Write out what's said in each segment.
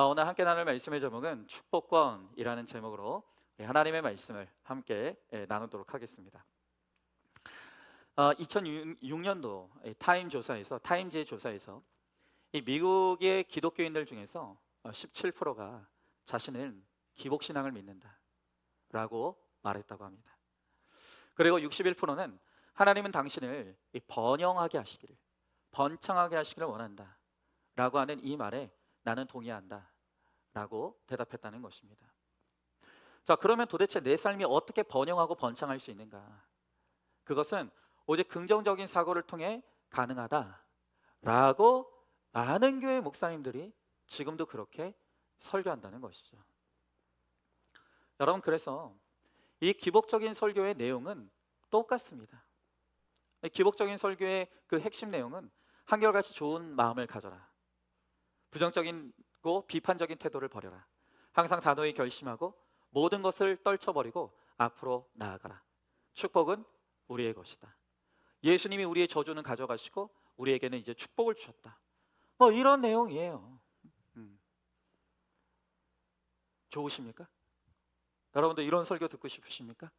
오늘 함께 나눌 말씀의 제목은 축복권이라는 제목으로 하나님의 말씀을 함께 나누도록 하겠습니다. 2006년도 타임지의 조사에서 이 미국의 기독교인들 중에서 17%가 자신은 기복신앙을 믿는다라고 말했다고 합니다. 그리고 61%는 하나님은 당신을 번창하게 하시기를 원한다라고 하는 이 말에 나는 동의한다 라고 대답했다는 것입니다. 자, 그러면 도대체 내 삶이 어떻게 번영하고 번창할 수 있는가? 그것은 오직 긍정적인 사고를 통해 가능하다라고 많은 교회 목사님들이 지금도 그렇게 설교한다는 것이죠. 여러분, 그래서 이 기복적인 설교의 내용은 똑같습니다. 이 기복적인 설교의 그 핵심 내용은 한결같이 좋은 마음을 가져라, 부정적이고 비판적인 태도를 버려라, 항상 단호히 결심하고 모든 것을 떨쳐버리고 앞으로 나아가라, 축복은 우리의 것이다, 예수님이 우리의 저주는 가져가시고 우리에게는 이제 축복을 주셨다, 뭐 이런 내용이에요. 좋으십니까? 여러분도 이런 설교 듣고 싶으십니까?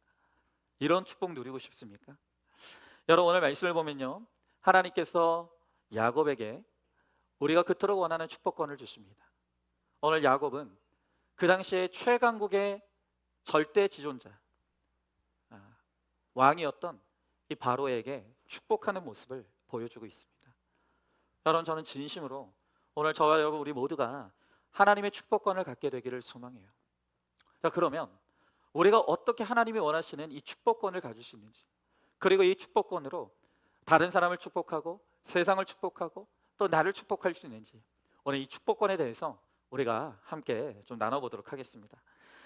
이런 축복 누리고 싶습니까? 여러분, 오늘 말씀을 보면요, 하나님께서 야곱에게 우리가 그토록 원하는 축복권을 주십니다. 오늘 야곱은 그 당시에 최강국의 절대 지존자, 왕이었던 이 바로에게 축복하는 모습을 보여주고 있습니다. 여러분, 저는 진심으로 오늘 저와 여러분 우리 모두가 하나님의 축복권을 갖게 되기를 소망해요. 자, 그러면 우리가 어떻게 하나님이 원하시는 이 축복권을 가질 수 있는지, 그리고 이 축복권으로 다른 사람을 축복하고 세상을 축복하고 또 나를 축복할 수 있는지, 오늘 이 축복권에 대해서 우리가 함께 좀 나눠보도록 하겠습니다.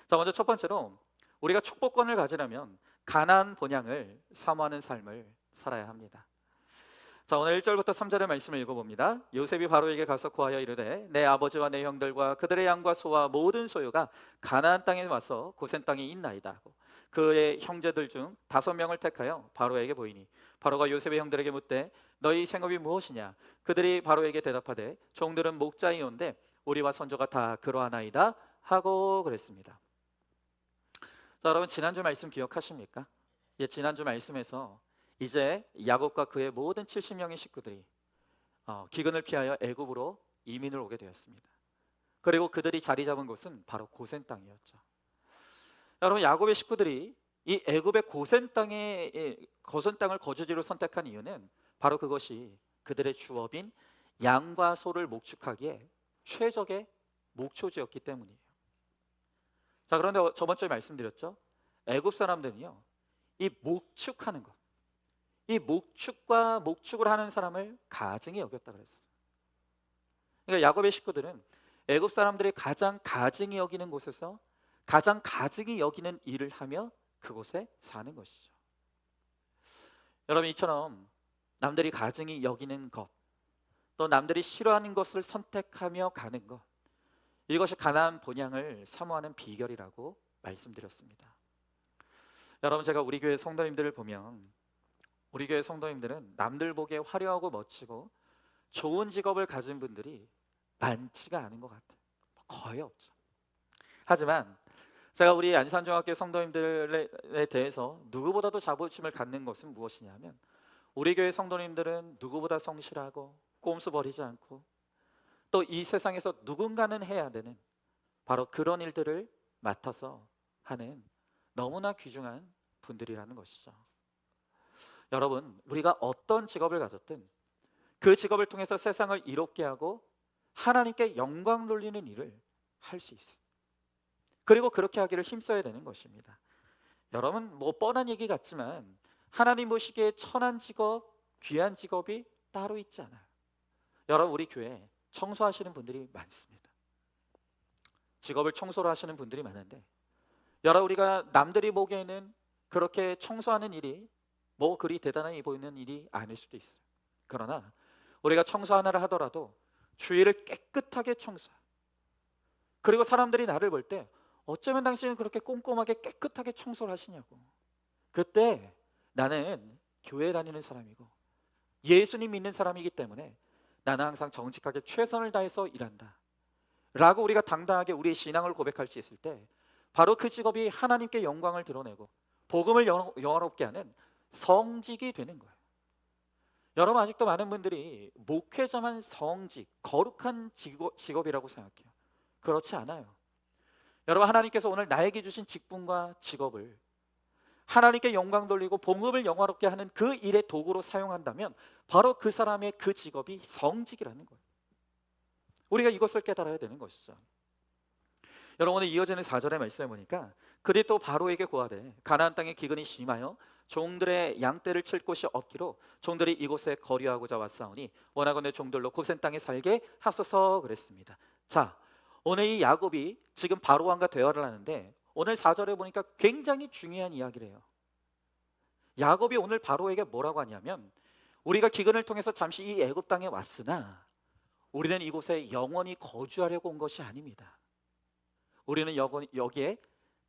자, 먼저 첫 번째로 우리가 축복권을 가지려면 가나안 본향을 사모하는 삶을 살아야 합니다. 자, 오늘 1절부터 3절의 말씀을 읽어봅니다. 요셉이 바로에게 가서 구하여 이르되 내 아버지와 내 형들과 그들의 양과 소와 모든 소유가 가나안 땅에 와서 고센 땅에 있나이다 하고, 그의 형제들 중 5명을 택하여 바로에게 보이니 바로가 요셉의 형들에게 묻되 너희 생업이 무엇이냐? 그들이 바로에게 대답하되 종들은 목자이온데 우리와 선조가 다 그러하나이다 하고 그랬습니다. 자, 여러분, 지난주 말씀 기억하십니까? 지난주 말씀에서 이제 야곱과 그의 모든 70명의 식구들이 기근을 피하여 애굽으로 이민을 오게 되었습니다. 그리고 그들이 자리 잡은 곳은 바로 고센 땅이었죠. 여러분, 야곱의 식구들이 이 애굽의 고센 땅을 거주지로 선택한 이유는 바로 그것이 그들의 주업인 양과 소를 목축하기에 최적의 목초지였기 때문이에요. 자, 그런데 저번 주에 말씀드렸죠, 애굽 사람들은요, 이 목축하는 것, 이 목축과 목축을 하는 사람을 가증히 여겼다 그랬어요. 그러니까 야곱의 식구들은 애굽 사람들이 가장 가증히 여기는 곳에서 가장 가증히 여기는 일을 하며 그곳에 사는 것이죠. 여러분, 이처럼 남들이 가증히 여기는 것, 또 남들이 싫어하는 것을 선택하며 가는 것, 이것이 가나안 본향을 사모하는 비결이라고 말씀드렸습니다. 여러분, 제가 우리 교회 성도님들을 보면 우리 교회 성도님들은 남들 보기에 화려하고 멋지고 좋은 직업을 가진 분들이 많지가 않은 것 같아요. 거의 없죠. 하지만 제가 우리 안산중학교 성도님들에 대해서 누구보다도 자부심을 갖는 것은 무엇이냐면, 우리 교회 성도님들은 누구보다 성실하고 꼼수 버리지 않고 또 이 세상에서 누군가는 해야 되는 바로 그런 일들을 맡아서 하는 너무나 귀중한 분들이라는 것이죠. 여러분, 우리가 어떤 직업을 가졌든 그 직업을 통해서 세상을 이롭게 하고 하나님께 영광 돌리는 일을 할 수 있어요. 그리고 그렇게 하기를 힘써야 되는 것입니다. 여러분, 뭐 뻔한 얘기 같지만 하나님 보시기에 천한 직업, 귀한 직업이 따로 있지 않아요. 여러분, 우리 교회에 청소하시는 분들이 많습니다. 직업을 청소를 하시는 분들이 많은데, 여러분, 우리가 남들이 보기에는 그렇게 청소하는 일이 뭐 그리 대단하게 보이는 일이 아닐 수도 있어요. 그러나 우리가 청소 하나를 하더라도 주위를 깨끗하게 청소해요. 그리고 사람들이 나를 볼 때 어쩌면 당신은 그렇게 꼼꼼하게 깨끗하게 청소를 하시냐고, 그때 나는 교회 다니는 사람이고 예수님 믿는 사람이기 때문에 나는 항상 정직하게 최선을 다해서 일한다, 라고 우리가 당당하게 우리의 신앙을 고백할 수 있을 때 바로 그 직업이 하나님께 영광을 드러내고 복음을 영화롭게 하는 성직이 되는 거예요. 여러분, 아직도 많은 분들이 목회자만 성직, 거룩한 직업이라고 생각해요. 그렇지 않아요. 여러분, 하나님께서 오늘 나에게 주신 직분과 직업을 하나님께 영광 돌리고 복음을 영화롭게 하는 그 일의 도구로 사용한다면 바로 그 사람의 그 직업이 성직이라는 거예요. 우리가 이것을 깨달아야 되는 것이죠. 여러분, 오늘 이어지는 4절의 말씀에 보니까 그들이 또 바로에게 고하되 가나안 땅에 기근이 심하여 종들의 양떼를 칠 곳이 없기로 종들이 이곳에 거류하고자 왔사오니 원하건대 종들로 고센 땅에 살게 하소서 그랬습니다. 자, 오늘 이 야곱이 지금 바로 왕과 대화를 하는데 오늘 4절에 보니까 굉장히 중요한 이야기를 해요. 야곱이 오늘 바로에게 뭐라고 하냐면 우리가 기근을 통해서 잠시 이 애굽 땅에 왔으나 우리는 이곳에 영원히 거주하려고 온 것이 아닙니다. 우리는 여기에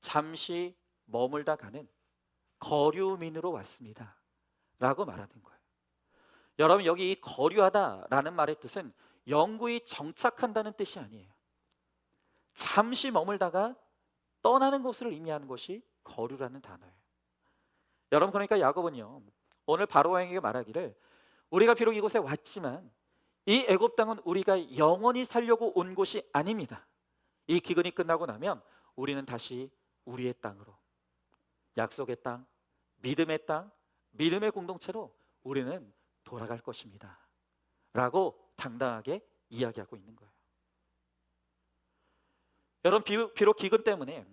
잠시 머물다 가는 거류민으로 왔습니다 라고 말하는 거예요. 여러분, 여기 이 거류하다라는 말의 뜻은 영구히 정착한다는 뜻이 아니에요. 잠시 머물다가 떠나는 곳을 의미하는 것이 거류라는 단어예요. 여러분, 그러니까 야곱은요 오늘 바로왕에게 말하기를 우리가 비록 이곳에 왔지만 이 애굽 땅은 우리가 영원히 살려고 온 곳이 아닙니다. 이 기근이 끝나고 나면 우리는 다시 우리의 땅으로, 약속의 땅, 믿음의 땅, 믿음의 공동체로 우리는 돌아갈 것입니다 라고 당당하게 이야기하고 있는 거예요. 여러분, 비록 기근 때문에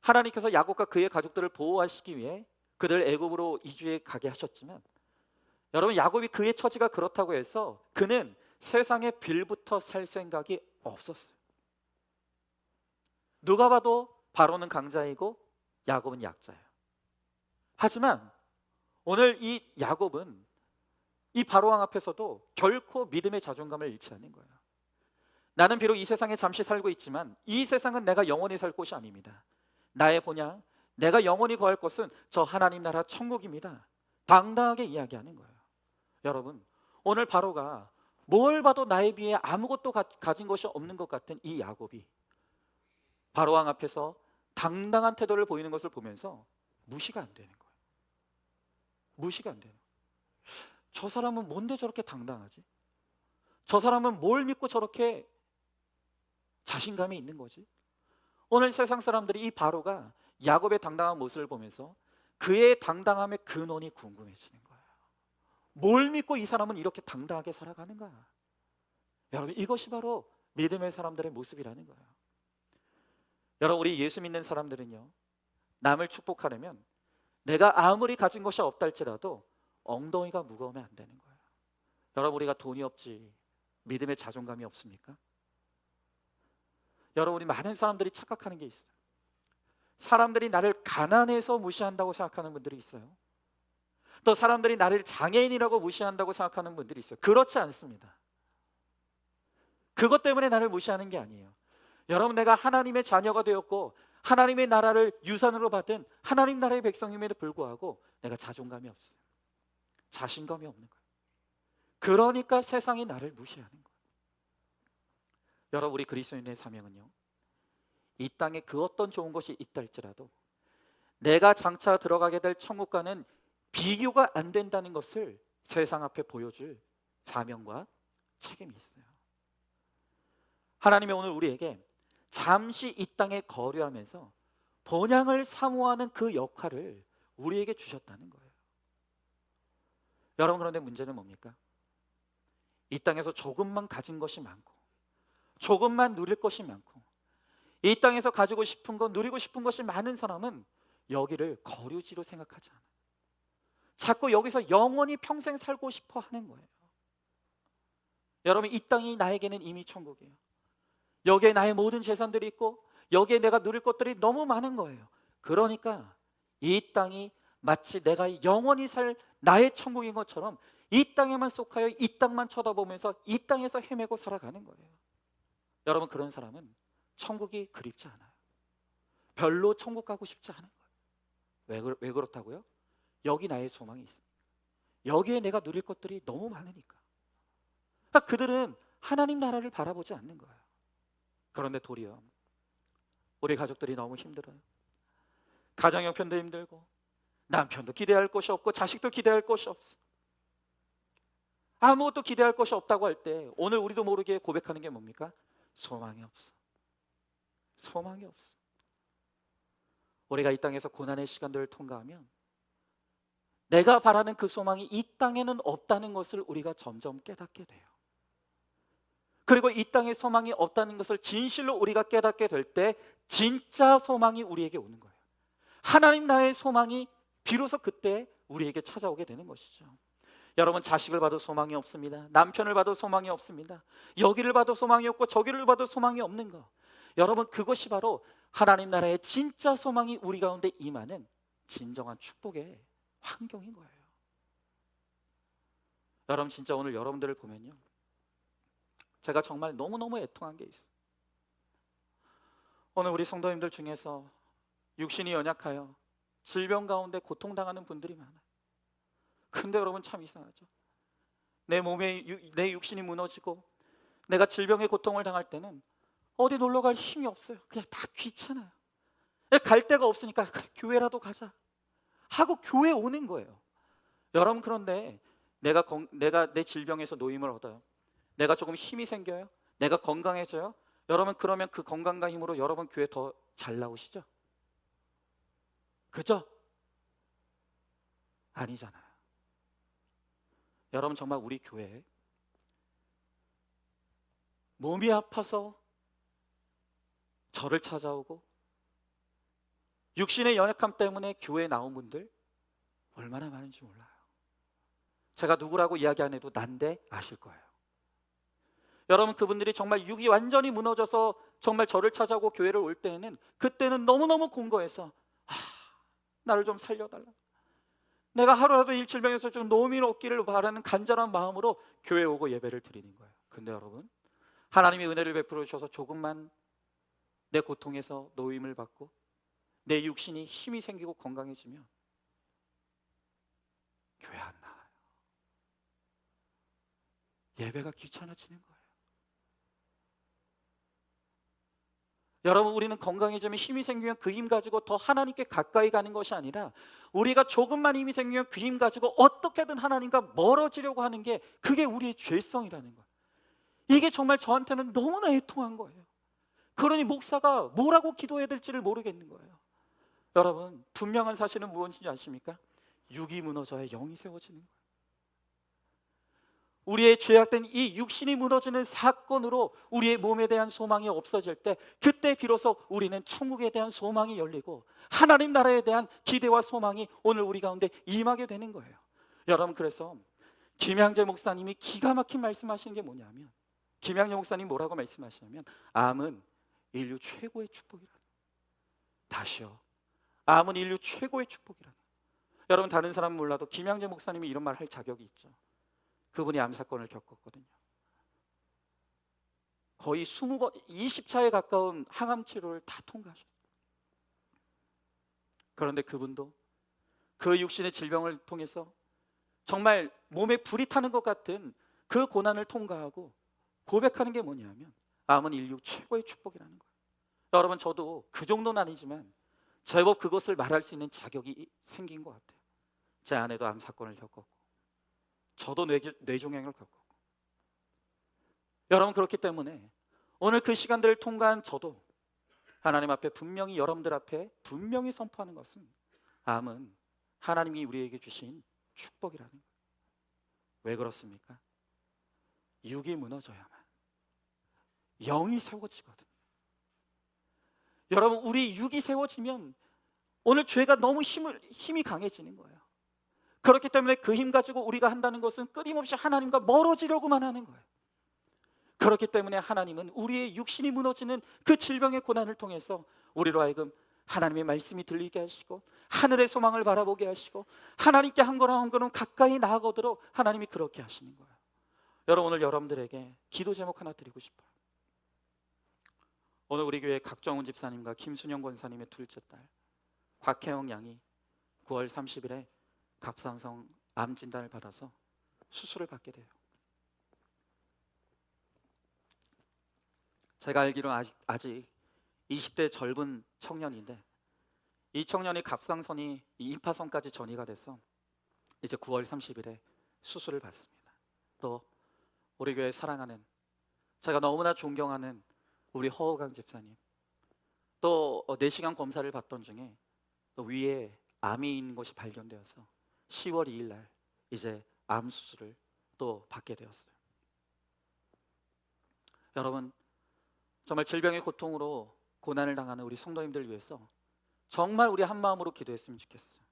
하나님께서 야곱과 그의 가족들을 보호하시기 위해 그들 애굽으로 이주해 가게 하셨지만 여러분, 야곱이 그의 처지가 그렇다고 해서 그는 세상에 빌부터 살 생각이 없었어요. 누가 봐도 바로는 강자이고 야곱은 약자예요. 하지만 오늘 이 야곱은 이 바로왕 앞에서도 결코 믿음의 자존감을 잃지 않는 거예요. 나는 비록 이 세상에 잠시 살고 있지만 이 세상은 내가 영원히 살 곳이 아닙니다. 나의 본향, 내가 영원히 거할 곳은 저 하나님 나라 천국입니다. 당당하게 이야기하는 거예요. 여러분, 오늘 바로가 뭘 봐도 나에 비해 아무것도 가진 것이 없는 것 같은 이 야곱이 바로왕 앞에서 당당한 태도를 보이는 것을 보면서 무시가 안 되는 거예요. 무시가 안 되는 거예요. 저 사람은 뭔데 저렇게 당당하지? 저 사람은 뭘 믿고 저렇게 자신감이 있는 거지? 오늘 세상 사람들이 이 바로가 야곱의 당당한 모습을 보면서 그의 당당함의 근원이 궁금해지는 거예요. 뭘 믿고 이 사람은 이렇게 당당하게 살아가는가? 여러분, 이것이 바로 믿음의 사람들의 모습이라는 거예요. 여러분, 우리 예수 믿는 사람들은요 남을 축복하려면 내가 아무리 가진 것이 없다 할지라도 엉덩이가 무거우면 안 되는 거예요. 여러분, 우리가 돈이 없지 믿음의 자존감이 없습니까? 여러분, 우리 많은 사람들이 착각하는 게 있어요. 사람들이 나를 가난해서 무시한다고 생각하는 분들이 있어요. 또 사람들이 나를 장애인이라고 무시한다고 생각하는 분들이 있어요. 그렇지 않습니다. 그것 때문에 나를 무시하는 게 아니에요. 여러분, 내가 하나님의 자녀가 되었고 하나님의 나라를 유산으로 받은 하나님 나라의 백성임에도 불구하고 내가 자존감이 없어요. 자신감이 없는 거예요. 그러니까 세상이 나를 무시하는 거예요. 여러분, 우리 그리스도인의 사명은요 이 땅에 그 어떤 좋은 것이 있다 할지라도 내가 장차 들어가게 될 천국과는 비교가 안 된다는 것을 세상 앞에 보여줄 사명과 책임이 있어요. 하나님이 오늘 우리에게 잠시 이 땅에 거류하면서 본향을 사모하는 그 역할을 우리에게 주셨다는 거예요. 여러분, 그런데 문제는 뭡니까? 이 땅에서 조금만 가진 것이 많고 조금만 누릴 것이 많고 이 땅에서 가지고 싶은 것, 누리고 싶은 것이 많은 사람은 여기를 거류지로 생각하지 않아요. 자꾸 여기서 영원히 평생 살고 싶어 하는 거예요. 여러분, 이 땅이 나에게는 이미 천국이에요. 여기에 나의 모든 재산들이 있고 여기에 내가 누릴 것들이 너무 많은 거예요. 그러니까 이 땅이 마치 내가 영원히 살 나의 천국인 것처럼 이 땅에만 속하여 이 땅만 쳐다보면서 이 땅에서 헤매고 살아가는 거예요. 여러분, 그런 사람은 천국이 그립지 않아요. 별로 천국 가고 싶지 않은 거예요. 왜 그렇다고요? 여기 나의 소망이 있어요. 여기에 내가 누릴 것들이 너무 많으니까. 그러니까 그들은 하나님 나라를 바라보지 않는 거예요. 그런데 도리어 우리 가족들이 너무 힘들어요. 가정 형편도 힘들고 남편도 기대할 곳이 없고 자식도 기대할 곳이 없어. 아무것도 기대할 것이 없다고 할 때 오늘 우리도 모르게 고백하는 게 뭡니까? 소망이 없어. 소망이 없어. 우리가 이 땅에서 고난의 시간들을 통과하면 내가 바라는 그 소망이 이 땅에는 없다는 것을 우리가 점점 깨닫게 돼요. 그리고 이 땅에 소망이 없다는 것을 진실로 우리가 깨닫게 될 때 진짜 소망이 우리에게 오는 거예요. 하나님 나라의 소망이 비로소 그때 우리에게 찾아오게 되는 것이죠. 여러분, 자식을 봐도 소망이 없습니다. 남편을 봐도 소망이 없습니다. 여기를 봐도 소망이 없고 저기를 봐도 소망이 없는 거, 여러분, 그것이 바로 하나님 나라의 진짜 소망이 우리 가운데 임하는 진정한 축복의 환경인 거예요. 여러분, 진짜 오늘 여러분들을 보면요, 제가 정말 너무너무 애통한 게 있어요. 오늘 우리 성도님들 중에서 육신이 연약하여 질병 가운데 고통당하는 분들이 많아요. 근데 여러분, 참 이상하죠. 내 육신이 무너지고 내가 질병의 고통을 당할 때는 어디 놀러 갈 힘이 없어요. 그냥 다 귀찮아요. 갈 데가 없으니까 그래, 교회라도 가자 하고 교회에 오는 거예요. 여러분, 그런데 내가 내 질병에서 노임을 얻어요. 내가 조금 힘이 생겨요. 내가 건강해져요. 여러분, 그러면 그 건강과 힘으로 여러분 교회 더 잘 나오시죠? 그죠? 아니잖아요. 여러분, 정말 우리 교회에 몸이 아파서 저를 찾아오고 육신의 연약함 때문에 교회에 나온 분들 얼마나 많은지 몰라요. 제가 누구라고 이야기 안 해도 난데 아실 거예요. 여러분, 그분들이 정말 육이 완전히 무너져서 정말 저를 찾아오고 교회를 올 때에는 그때는 너무너무 공고해서 나를 좀 살려달라, 내가 하루라도 일질병에서 좀 노임이 없기를 바라는 간절한 마음으로 교회에 오고 예배를 드리는 거예요. 근데 여러분, 하나님이 은혜를 베풀어 주셔서 조금만 내 고통에서 노임을 받고 내 육신이 힘이 생기고 건강해지면 교회 안 나와요. 예배가 귀찮아지는 거예요. 여러분, 우리는 건강해지면 힘이 생기면 그 힘 가지고 더 하나님께 가까이 가는 것이 아니라 우리가 조금만 힘이 생기면 그 힘 가지고 어떻게든 하나님과 멀어지려고 하는 게, 그게 우리의 죄성이라는 거예요. 이게 정말 저한테는 너무나 애통한 거예요. 그러니 목사가 뭐라고 기도해야 될지를 모르겠는 거예요. 여러분, 분명한 사실은 무엇인지 아십니까? 육이 무너져야 영이 세워지는 거예요. 우리의 죄악된 이 육신이 무너지는 사건으로 우리의 몸에 대한 소망이 없어질 때, 그때 비로소 우리는 천국에 대한 소망이 열리고 하나님 나라에 대한 기대와 소망이 오늘 우리 가운데 임하게 되는 거예요. 여러분, 그래서 김양재 목사님이 기가 막힌 말씀하신 게 뭐냐면, 김양재 목사님 뭐라고 말씀하시냐면, 암은 인류 최고의 축복이라는 거예요. 다시요, 암은 인류 최고의 축복이라는 거예요. 여러분, 다른 사람은 몰라도 김양재 목사님이 이런 말 할 자격이 있죠. 그분이 암 사건을 겪었거든요. 거의 20번, 20차에 가까운 항암 치료를 다 통과하셨어요. 그런데 그분도 그 육신의 질병을 통해서 정말 몸에 불이 타는 것 같은 그 고난을 통과하고 고백하는 게 뭐냐면, 암은 인류 최고의 축복이라는 거예요. 여러분, 저도 그 정도는 아니지만 제법 그것을 말할 수 있는 자격이 생긴 것 같아요. 제 아내도 암 사건을 겪었고 저도 뇌종양을 겪었고, 여러분, 그렇기 때문에 오늘 그 시간들을 통과한 저도 하나님 앞에 분명히, 여러분들 앞에 분명히 선포하는 것은, 암은 하나님이 우리에게 주신 축복이라는 거예요. 왜 그렇습니까? 육이 무너져야만 영이 세워지거든요. 여러분, 우리 육이 세워지면 오늘 죄가 너무 힘이 강해지는 거예요. 그렇기 때문에 그 힘 가지고 우리가 한다는 것은 끊임없이 하나님과 멀어지려고만 하는 거예요. 그렇기 때문에 하나님은 우리의 육신이 무너지는 그 질병의 고난을 통해서 우리로 하여금 하나님의 말씀이 들리게 하시고 하늘의 소망을 바라보게 하시고 하나님께 한 걸음 한 걸음 가까이 나아가도록 하나님이 그렇게 하시는 거예요. 여러분, 오늘 여러분들에게 기도 제목 하나 드리고 싶어요. 오늘 우리 교회 각정훈 집사님과 김순영 권사님의 둘째 딸 곽혜영 양이 9월 30일에 갑상선 암 진단을 받아서 수술을 받게 돼요. 제가 알기로 아직 20대 젊은 청년인데, 이 청년이 갑상선이 이 임파선까지 전이가 돼서 이제 9월 30일에 수술을 받습니다. 또 우리 교회 사랑하는, 제가 너무나 존경하는 우리 허우강 집사님, 또 내시경 검사를 받던 중에 또 위에 암이 있는 것이 발견되어서 10월 2일 날 이제 암 수술을 또 받게 되었어요. 여러분, 정말 질병의 고통으로 고난을 당하는 우리 성도님들 위해서 정말 우리 한 마음으로 기도했으면 좋겠어요.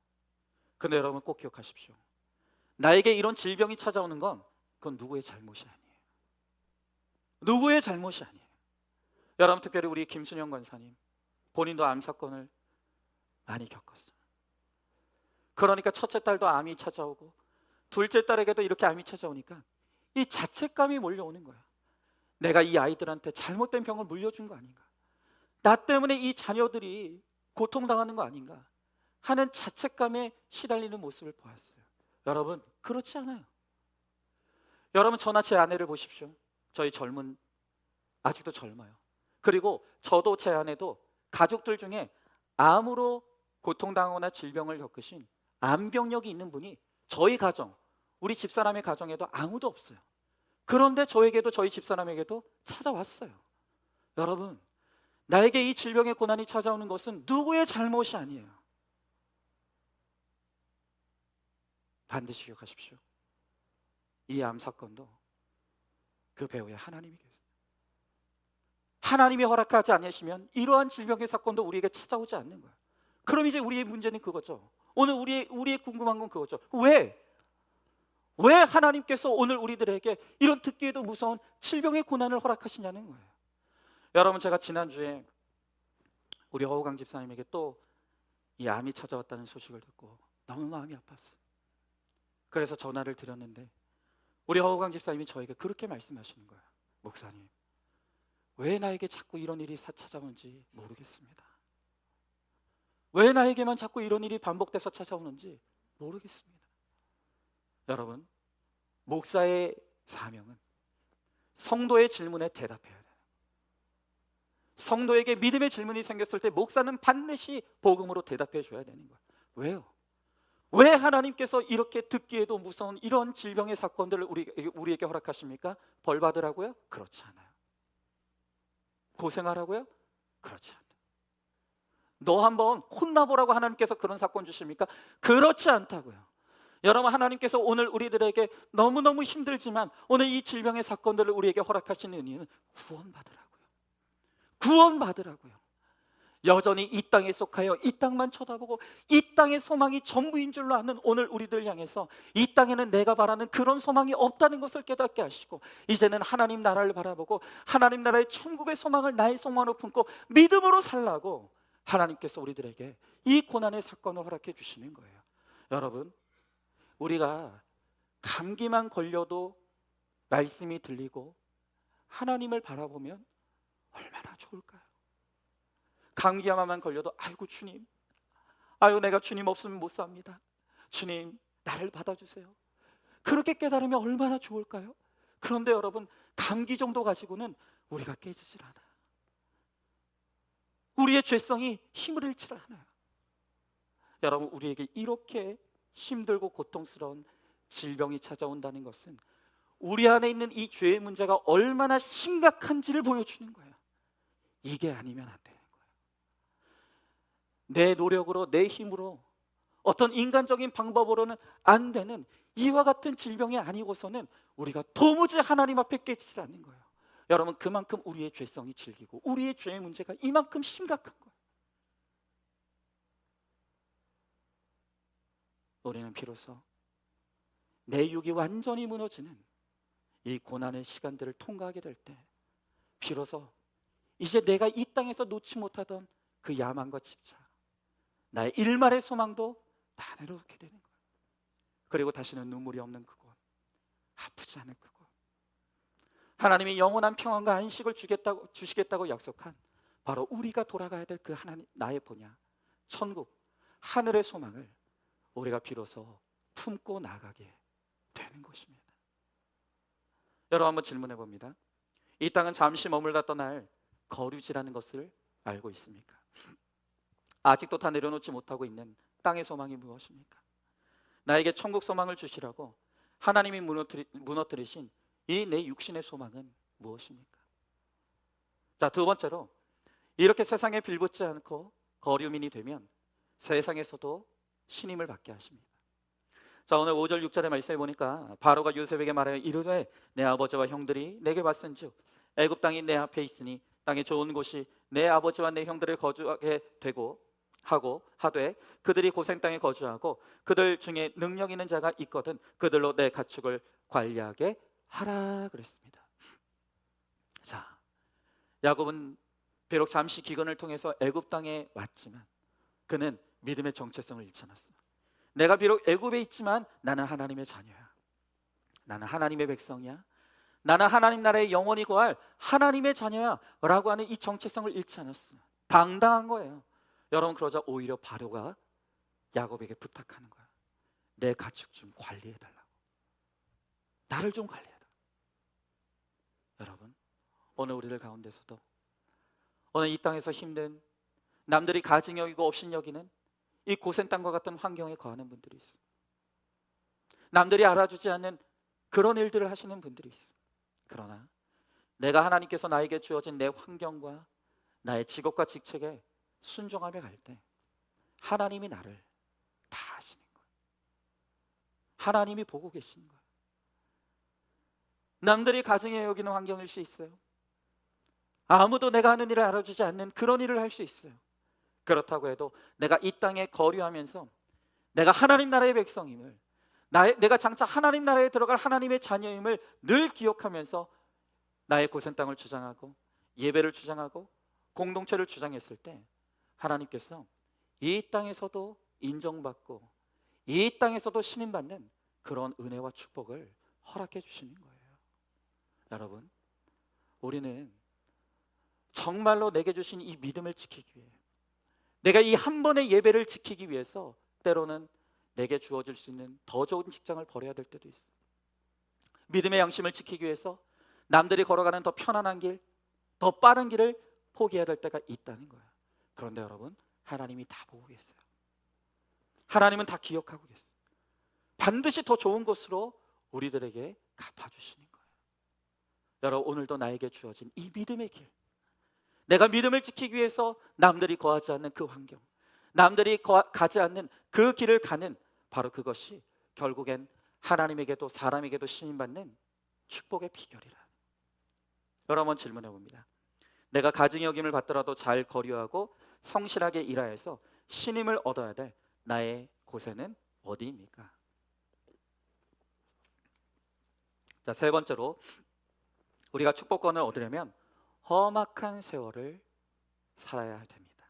근데 여러분 꼭 기억하십시오. 나에게 이런 질병이 찾아오는 건 그건 누구의 잘못이 아니에요. 누구의 잘못이 아니에요. 여러분, 특별히 우리 김순영 권사님, 본인도 암 사건을 많이 겪었어요. 그러니까 첫째 딸도 암이 찾아오고 둘째 딸에게도 이렇게 암이 찾아오니까 이 자책감이 몰려오는 거야. 내가 이 아이들한테 잘못된 병을 물려준 거 아닌가, 나 때문에 이 자녀들이 고통당하는 거 아닌가 하는 자책감에 시달리는 모습을 보았어요. 여러분, 그렇지 않아요. 여러분, 저나 제 아내를 보십시오. 저희 아직도 젊어요. 그리고 저도 제 아내도 가족들 중에 암으로 고통당하거나 질병을 겪으신 암병력이 있는 분이 저희 가정, 우리 집사람의 가정에도 아무도 없어요. 그런데 저에게도, 저희 집사람에게도 찾아왔어요. 여러분, 나에게 이 질병의 고난이 찾아오는 것은 누구의 잘못이 아니에요. 반드시 기억하십시오. 이 암 사건도 그 배후에 하나님이 계세요. 하나님이 허락하지 않으시면 이러한 질병의 사건도 우리에게 찾아오지 않는 거예요. 그럼 이제 우리의 문제는 그거죠. 오늘 우리의 궁금한 건 그거죠. 왜 하나님께서 오늘 우리들에게 이런 듣기에도 무서운 질병의 고난을 허락하시냐는 거예요. 여러분, 제가 지난주에 우리 허우강 집사님에게 또 이 암이 찾아왔다는 소식을 듣고 너무 마음이 아팠어요. 그래서 전화를 드렸는데 우리 허우강 집사님이 저에게 그렇게 말씀하시는 거예요. 목사님, 왜 나에게 자꾸 이런 일이 찾아오는지 모르겠습니다. 왜 나에게만 자꾸 이런 일이 반복돼서 찾아오는지 모르겠습니다. 여러분, 목사의 사명은 성도의 질문에 대답해야 돼요. 성도에게 믿음의 질문이 생겼을 때 목사는 반드시 복음으로 대답해 줘야 되는 거예요. 왜요? 왜 하나님께서 이렇게 듣기에도 무서운 이런 질병의 사건들을 우리에게 허락하십니까? 벌 받으라고요? 그렇지 않아요. 고생하라고요? 그렇지 않아요. 너 한번 혼나보라고 하나님께서 그런 사건 주십니까? 그렇지 않다고요. 여러분, 하나님께서 오늘 우리들에게 너무너무 힘들지만 오늘 이 질병의 사건들을 우리에게 허락하시는 이유는 구원받으라고요. 여전히 이 땅에 속하여 이 땅만 쳐다보고 이 땅의 소망이 전부인 줄로 아는 오늘 우리들 향해서 이 땅에는 내가 바라는 그런 소망이 없다는 것을 깨닫게 하시고 이제는 하나님 나라를 바라보고 하나님 나라의 천국의 소망을 나의 소망으로 품고 믿음으로 살라고 하나님께서 우리들에게 이 고난의 사건을 허락해 주시는 거예요. 여러분, 우리가 감기만 걸려도 말씀이 들리고 하나님을 바라보면 얼마나 좋을까요? 감기야만 걸려도 아이고 주님, 아유 내가 주님 없으면 못 삽니다. 주님 나를 받아주세요. 그렇게 깨달으면 얼마나 좋을까요? 그런데 여러분, 감기 정도 가지고는 우리가 깨지질 않아요. 우리의 죄성이 힘을 잃지 않아요. 여러분, 우리에게 이렇게 힘들고 고통스러운 질병이 찾아온다는 것은 우리 안에 있는 이 죄의 문제가 얼마나 심각한지를 보여주는 거예요. 이게 아니면 안 되는 거예요. 내 노력으로, 내 힘으로, 어떤 인간적인 방법으로는 안 되는 이와 같은 질병이 아니고서는 우리가 도무지 하나님 앞에 깨지질 않는 거예요. 여러분, 그만큼 우리의 죄성이 질기고 우리의 죄의 문제가 이만큼 심각한 거예요. 우리는 비로소 내 육이 완전히 무너지는 이 고난의 시간들을 통과하게 될 때 비로소 이제 내가 이 땅에서 놓지 못하던 그 야망과 집착, 나의 일말의 소망도 다 내려놓게 되는 거예요. 그리고 다시는 눈물이 없는 그곳, 아프지 않은 그곳, 하나님이 영원한 평안과 안식을 주시겠다고 약속한 바로 우리가 돌아가야 될 그 하나님, 나의 본향, 천국, 하늘의 소망을 우리가 비로소 품고 나가게 되는 것입니다. 여러분, 한번 질문해 봅니다. 이 땅은 잠시 머물다 떠날 거류지라는 것을 알고 있습니까? 아직도 다 내려놓지 못하고 있는 땅의 소망이 무엇입니까? 나에게 천국 소망을 주시라고 하나님이 무너뜨리신 이 내 육신의 소망은 무엇입니까? 자, 두 번째로, 이렇게 세상에 빌붙지 않고 거류민이 되면 세상에서도 신임을 받게 하십니다. 자, 오늘 5절 6절의 말씀에 보니까 바로가 요셉에게 말하여 이르되 내 아버지와 형들이 내게 왔은즉 애굽 땅이 내 앞에 있으니 땅의 좋은 곳이 내 아버지와 내 형들을 거주하게 되고 하고 하되 그들이 고생 땅에 거주하고 그들 중에 능력 있는 자가 있거든 그들로 내 가축을 관리하게 하라 그랬습니다. 자, 야곱은 비록 잠시 기근을 통해서 애굽 땅에 왔지만 그는 믿음의 정체성을 잃지 않았습니다. 내가 비록 애굽에 있지만 나는 하나님의 자녀야. 나는 하나님의 백성이야. 나는 하나님 나라에 영원히 거할 하나님의 자녀야 라고 하는 이 정체성을 잃지 않았어요. 당당한 거예요. 여러분, 그러자 오히려 바로가 야곱에게 부탁하는 거야. 내 가축 좀 관리해달라고. 나를 좀 관리해달라고. 여러분, 오늘 우리들 가운데서도 오늘 이 땅에서 힘든, 남들이 가증 여기고 업신 여기는 이 고센 땅과 같은 환경에 거하는 분들이 있어요. 남들이 알아주지 않는 그런 일들을 하시는 분들이 있어요. 그러나 내가 하나님께서 나에게 주어진 내 환경과 나의 직업과 직책에 순종하며 갈 때 하나님이 나를 다 아시는 거예요. 하나님이 보고 계시는 거예요. 남들이 가증해 여기는 환경일 수 있어요. 아무도 내가 하는 일을 알아주지 않는 그런 일을 할 수 있어요. 그렇다고 해도 내가 이 땅에 거류하면서 내가 하나님 나라의 백성임을, 내가 장차 하나님 나라에 들어갈 하나님의 자녀임을 늘 기억하면서 나의 고센 땅을 주장하고 예배를 주장하고 공동체를 주장했을 때 하나님께서 이 땅에서도 인정받고 이 땅에서도 신임받는 그런 은혜와 축복을 허락해 주시는 거예요. 여러분, 우리는 정말로 내게 주신 이 믿음을 지키기 위해, 내가 이 한 번의 예배를 지키기 위해서 때로는 내게 주어질 수 있는 더 좋은 직장을 버려야 될 때도 있어요. 믿음의 양심을 지키기 위해서 남들이 걸어가는 더 편안한 길, 더 빠른 길을 포기해야 될 때가 있다는 거예요. 그런데 여러분, 하나님이 다 보고 계세요. 하나님은 다 기억하고 계세요. 반드시 더 좋은 것으로 우리들에게 갚아주시는 거예요. 여러분, 오늘도 나에게 주어진 이 믿음의 길, 내가 믿음을 지키기 위해서 남들이 거하지 않는 그 환경, 남들이 가지 않는 그 길을 가는, 바로 그것이 결국엔 하나님에게도 사람에게도 신임받는 축복의 비결이라. 여러분, 질문해 봅니다. 내가 가증 여김을 받더라도 잘 거류하고 성실하게 일하여서 신임을 얻어야 될 나의 곳에는 어디입니까? 자, 세 번째로, 우리가 축복권을 얻으려면 험악한 세월을 살아야 됩니다.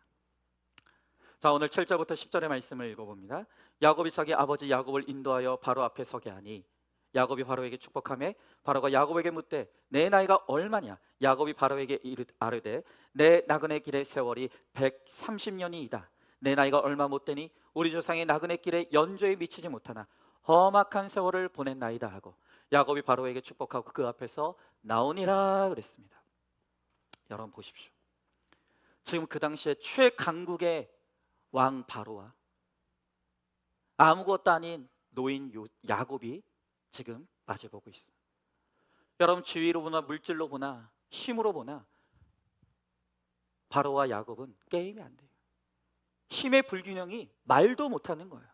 자, 오늘 7절부터 10절의 말씀을 읽어봅니다. 야곱이 자기 아버지 야곱을 인도하여 바로 앞에 서게 하니 야곱이 바로에게 축복하며 바로가 야곱에게 묻되 내 나이가 얼마냐? 야곱이 바로에게 아뢰되 내 나그네 길의 세월이 130년이이다. 내 나이가 얼마 못 되니 우리 조상의 나그네 길에 연조에 미치지 못하나 험악한 세월을 보냈나이다 하고 야곱이 바로에게 축복하고 그 앞에서 나오니라 그랬습니다. 여러분 보십시오. 지금 그 당시에 최강국의 왕 바로와 아무것도 아닌 노인 야곱이 지금 마주보고 있어요. 여러분, 지위로 보나 물질로 보나 힘으로 보나 바로와 야곱은 게임이 안 돼요. 힘의 불균형이 말도 못하는 거예요.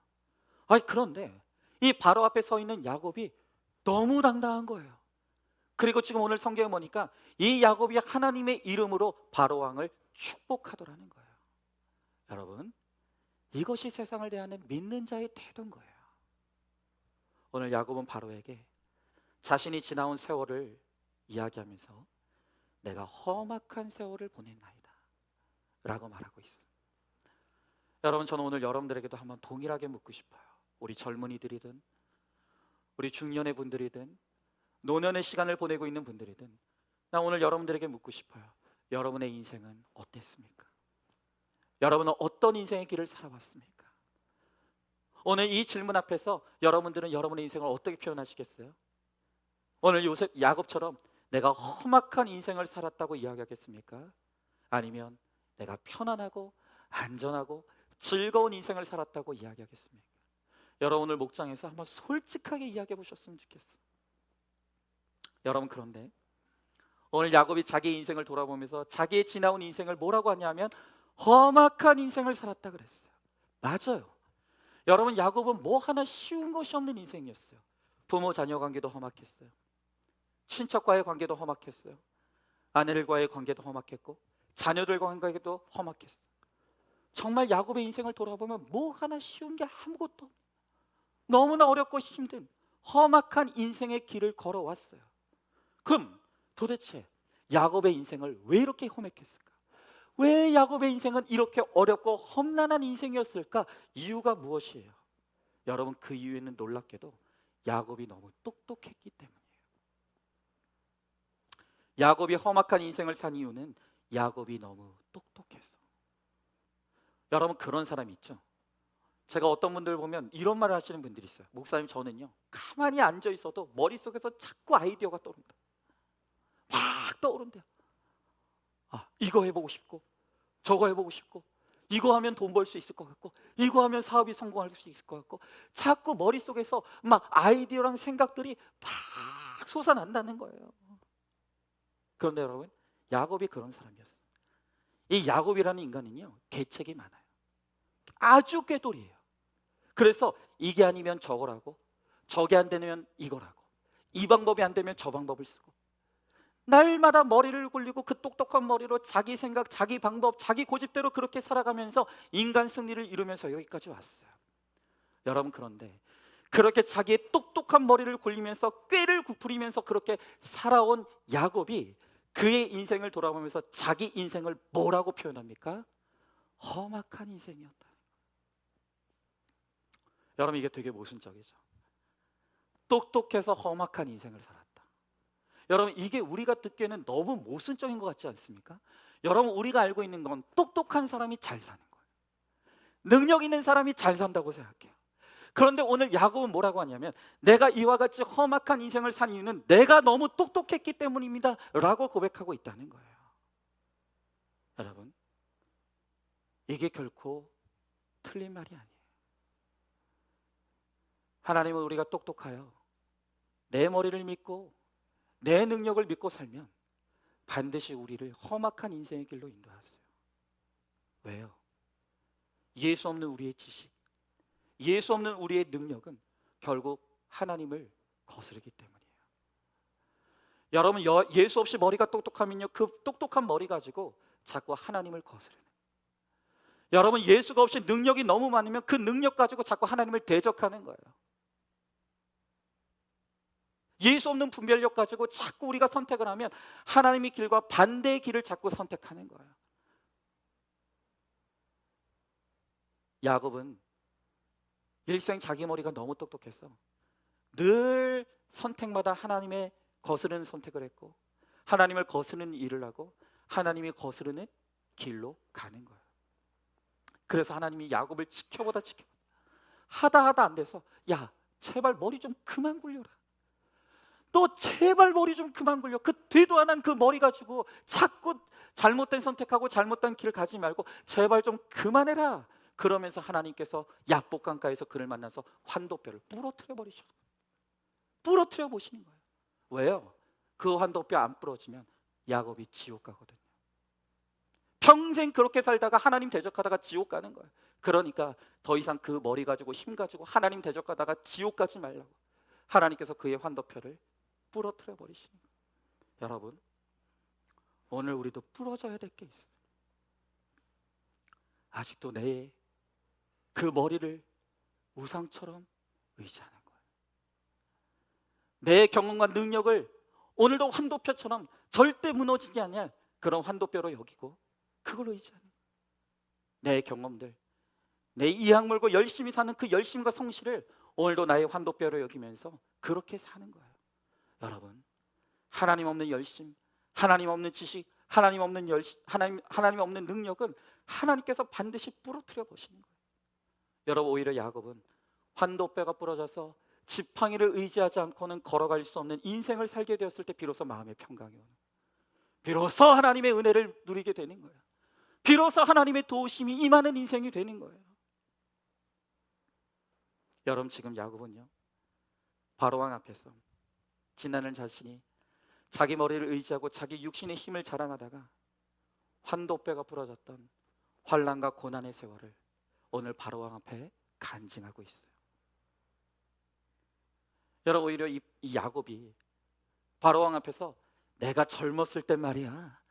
그런데 이 바로 앞에 서 있는 야곱이 너무 당당한 거예요. 그리고 지금 오늘 성경에 보니까 이 야곱이 하나님의 이름으로 바로 왕을 축복하더라는 거예요. 여러분, 이것이 세상을 대하는 믿는 자의 태도인 거예요. 오늘 야곱은 바로에게 자신이 지나온 세월을 이야기하면서 내가 험악한 세월을 보냈나이다 라고 말하고 있습니다. 여러분, 저는 오늘 여러분들에게도 한번 동일하게 묻고 싶어요. 우리 젊은이들이든 우리 중년의 분들이든 노년의 시간을 보내고 있는 분들이든 나 오늘 여러분들에게 묻고 싶어요. 여러분의 인생은 어땠습니까? 여러분은 어떤 인생의 길을 살아왔습니까? 오늘 이 질문 앞에서 여러분들은 여러분의 인생을 어떻게 표현하시겠어요? 오늘 요셉 야곱처럼 내가 험악한 인생을 살았다고 이야기하겠습니까? 아니면 내가 편안하고 안전하고 즐거운 인생을 살았다고 이야기하겠습니까? 여러분 오늘 목장에서 한번 솔직하게 이야기해 보셨으면 좋겠어요. 여러분 그런데 오늘 야곱이 자기의 인생을 돌아보면서 자기의 지나온 인생을 뭐라고 하냐면 험악한 인생을 살았다 그랬어요. 맞아요. 여러분 야곱은 뭐 하나 쉬운 것이 없는 인생이었어요. 부모 자녀 관계도 험악했어요. 친척과의 관계도 험악했어요. 아내들과의 관계도 험악했고 자녀들과의 관계도 험악했어요. 정말 야곱의 인생을 돌아보면 뭐 하나 쉬운 게 아무것도 없어요. 너무나 어렵고 힘든 험악한 인생의 길을 걸어왔어요. 그럼 도대체 야곱의 인생을 왜 이렇게 험악했을까? 왜 야곱의 인생은 이렇게 어렵고 험난한 인생이었을까? 이유가 무엇이에요? 여러분 그 이유에는 놀랍게도 야곱이 너무 똑똑했기 때문이에요. 야곱이 험악한 인생을 산 이유는 야곱이 너무 똑똑해서. 여러분 그런 사람 있죠? 제가 어떤 분들 보면 이런 말을 하시는 분들이 있어요. 목사님 저는요 가만히 앉아 있어도 머릿속에서 자꾸 아이디어가 떠오른다. 막 떠오른대요. 이거 해보고 싶고 저거 해보고 싶고 이거 하면 돈 벌 수 있을 것 같고 이거 하면 사업이 성공할 수 있을 것 같고 자꾸 머릿속에서 막 아이디어랑 생각들이 막 솟아난다는 거예요. 그런데 여러분 야곱이 그런 사람이었어요. 이 야곱이라는 인간은요 계책이 많아요. 아주 꾀돌이에요. 그래서 이게 아니면 저거라고 저게 안 되면 이거라고 이 방법이 안 되면 저 방법을 쓰고 날마다 머리를 굴리고 그 똑똑한 머리로 자기 생각, 자기 방법, 자기 고집대로 그렇게 살아가면서 인간 승리를 이루면서 여기까지 왔어요. 여러분 그런데 그렇게 자기의 똑똑한 머리를 굴리면서 꾀를 부리면서 그렇게 살아온 야곱이 그의 인생을 돌아보면서 자기 인생을 뭐라고 표현합니까? 험악한 인생이었다. 여러분 이게 되게 모순적이죠. 똑똑해서 험악한 인생을 살았다. 여러분 이게 우리가 듣기에는 너무 모순적인 것 같지 않습니까? 여러분 우리가 알고 있는 건 똑똑한 사람이 잘 사는 거예요. 능력 있는 사람이 잘 산다고 생각해요. 그런데 오늘 야곱은 뭐라고 하냐면 내가 이와 같이 험악한 인생을 산 이유는 내가 너무 똑똑했기 때문입니다 라고 고백하고 있다는 거예요. 여러분 이게 결코 틀린 말이 아니에요. 하나님은 우리가 똑똑하여 내 머리를 믿고 내 능력을 믿고 살면 반드시 우리를 험악한 인생의 길로 인도하세요. 왜요? 예수 없는 우리의 지식, 예수 없는 우리의 능력은 결국 하나님을 거스르기 때문이에요. 여러분 예수 없이 머리가 똑똑하면요 그 똑똑한 머리 가지고 자꾸 하나님을 거스르는. 여러분 예수가 없이 능력이 너무 많으면 그 능력 가지고 자꾸 하나님을 대적하는 거예요. 예수 없는 분별력 가지고 자꾸 우리가 선택을 하면 하나님의 길과 반대의 길을 자꾸 선택하는 거예요. 야곱은 일생 자기 머리가 너무 똑똑해서 늘 선택마다 하나님의 거스르는 선택을 했고 하나님을 거스르는 일을 하고 하나님이 거스르는 길로 가는 거예요. 그래서 하나님이 야곱을 지켜보다 하다 안 돼서 야 제발 머리 좀 그만 굴려라. 너 제발 머리 좀 그만 굴려. 그 되도 안 한 그 머리 가지고 자꾸 잘못된 선택하고 잘못된 길을 가지 말고 제발 좀 그만해라. 그러면서 하나님께서 약복강가에서 그를 만나서 환도뼈를 부러뜨려 버리셔. 부러뜨려 보시는 거예요. 왜요? 그 환도뼈 안 부러지면 야곱이 지옥 가거든요. 평생 그렇게 살다가 하나님 대적하다가 지옥 가는 거예요. 그러니까 더 이상 그 머리 가지고 힘 가지고 하나님 대적하다가 지옥 가지 말라고 하나님께서 그의 환도뼈를 부러뜨려 버리시는 거예요. 여러분 오늘 우리도 부러져야 될 게 있어요. 아직도 내 그 머리를 우상처럼 의지하는 거예요. 내 경험과 능력을 오늘도 환도뼈처럼 절대 무너지지 않는 그런 환도뼈로 여기고 그걸로 의지하는 거예요. 내 경험들, 내 이악 물고 열심히 사는 그 열심과 성실을 오늘도 나의 환도뼈로 여기면서 그렇게 사는 거예요. 여러분 하나님 없는 열심, 하나님 없는 지식, 하나님 없는 하나님 없는 능력은 하나님께서 반드시 부러뜨려 보시는 거예요. 여러분 오히려 야곱은 환도뼈가 부러져서 지팡이를 의지하지 않고는 걸어갈 수 없는 인생을 살게 되었을 때 비로소 마음의 평강이 오는, 비로소 하나님의 은혜를 누리게 되는 거예요. 비로소 하나님의 도우심이 임하는 인생이 되는 거예요. 여러분, 지금 야곱은요, 바로왕 앞에서 지나는 자신이 자기 머리를 의지하고 자기 육신의 힘을 자랑하다가 환도뼈가 부러졌던 환난과 고난의 세월을 오늘 바로왕 앞에 간증하고 있어요. 여러분, 오히려 이 야곱이 바로왕 앞에서 내가 젊었을 땐 말이야,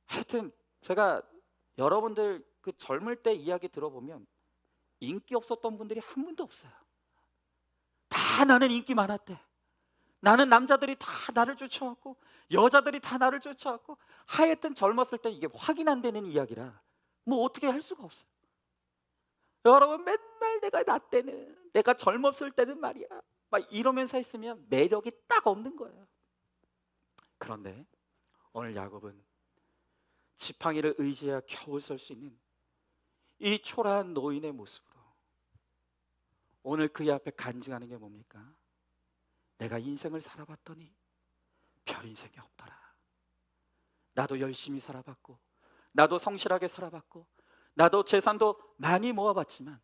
하여튼 제가 여러분들 그 젊을 때 이야기 들어보면 인기 없었던 분들이 한 분도 없어요. 다 나는 인기 많았대. 나는 남자들이 다 나를 쫓아왔고 여자들이 다 나를 쫓아왔고, 하여튼 젊었을 때 이게 확인 안 되는 이야기라 뭐 어떻게 할 수가 없어요. 여러분, 맨날 내가 젊었을 때는 말이야 막 이러면서 했으면 매력이 딱 없는 거예요. 그런데 오늘 야곱은 지팡이를 의지해야 겨우 설 수 있는 이 초라한 노인의 모습으로 오늘 그의 앞에 간증하는 게 뭡니까? 내가 인생을 살아봤더니 별 인생이 없더라. 나도 열심히 살아봤고, 나도 성실하게 살아봤고, 나도 재산도 많이 모아봤지만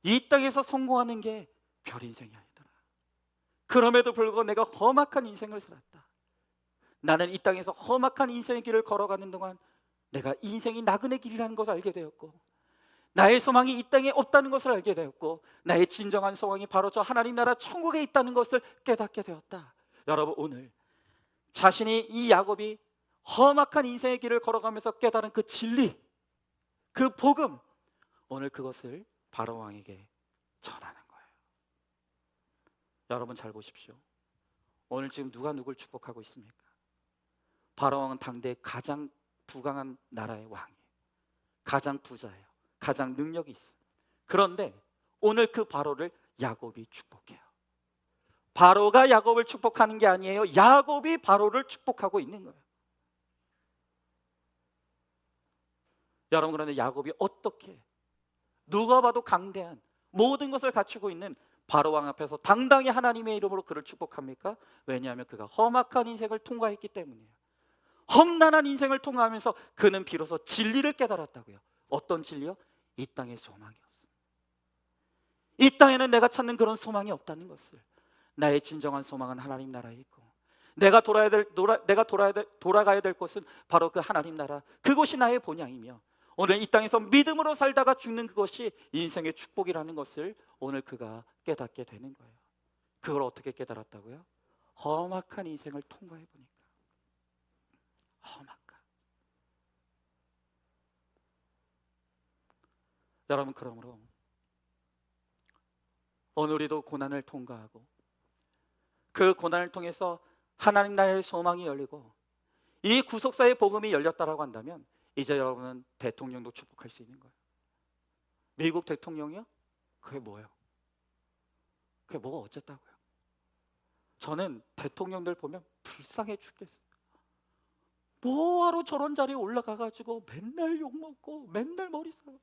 이 땅에서 성공하는 게 별 인생이 아니더라. 그럼에도 불구하고 내가 험악한 인생을 살았다. 나는 이 땅에서 험악한 인생의 길을 걸어가는 동안 내가 인생이 나그네 길이라는 것을 알게 되었고, 나의 소망이 이 땅에 없다는 것을 알게 되었고, 나의 진정한 소망이 바로 저 하나님 나라 천국에 있다는 것을 깨닫게 되었다. 여러분, 오늘 자신이 이 야곱이 험악한 인생의 길을 걸어가면서 깨달은 그 진리, 그 복음, 오늘 그것을 바로왕에게 전하는 거예요. 여러분, 잘 보십시오. 오늘 지금 누가 누굴 축복하고 있습니까? 바로왕은 당대 가장 부강한 나라의 왕이에요. 가장 부자예요. 가장 능력이 있어요. 그런데 오늘 그 바로를 야곱이 축복해요. 바로가 야곱을 축복하는 게 아니에요. 야곱이 바로를 축복하고 있는 거예요. 여러분, 그런데 야곱이 어떻게, 누가 봐도 강대한 모든 것을 갖추고 있는 바로왕 앞에서 당당히 하나님의 이름으로 그를 축복합니까? 왜냐하면 그가 험악한 인생을 통과했기 때문이에요. 험난한 인생을 통과하면서 그는 비로소 진리를 깨달았다고요. 어떤 진리요? 이 땅에 소망이 없습니다. 이 땅에는 내가 찾는 그런 소망이 없다는 것을, 나의 진정한 소망은 하나님 나라에 있고, 내가 돌아가야 될 곳은 바로 그 하나님 나라, 그곳이 나의 본향이며, 오늘 이 땅에서 믿음으로 살다가 죽는 그것이 인생의 축복이라는 것을 오늘 그가 깨닫게 되는 거예요. 그걸 어떻게 깨달았다고요? 험악한 인생을 통과해 보니까. 험악한. 여러분, 그러므로 오늘 우리도 고난을 통과하고 그 고난을 통해서 하나님 나라의 소망이 열리고 이 구속사의 복음이 열렸다라고 한다면 이제 여러분은 대통령도 축복할 수 있는 거예요. 미국 대통령이요? 그게 뭐예요? 그게 뭐가 어쨌다고요? 저는 대통령들 보면 불쌍해 죽겠어요. 뭐하러 저런 자리에 올라가가지고 맨날 욕먹고 맨날 머리 싸고,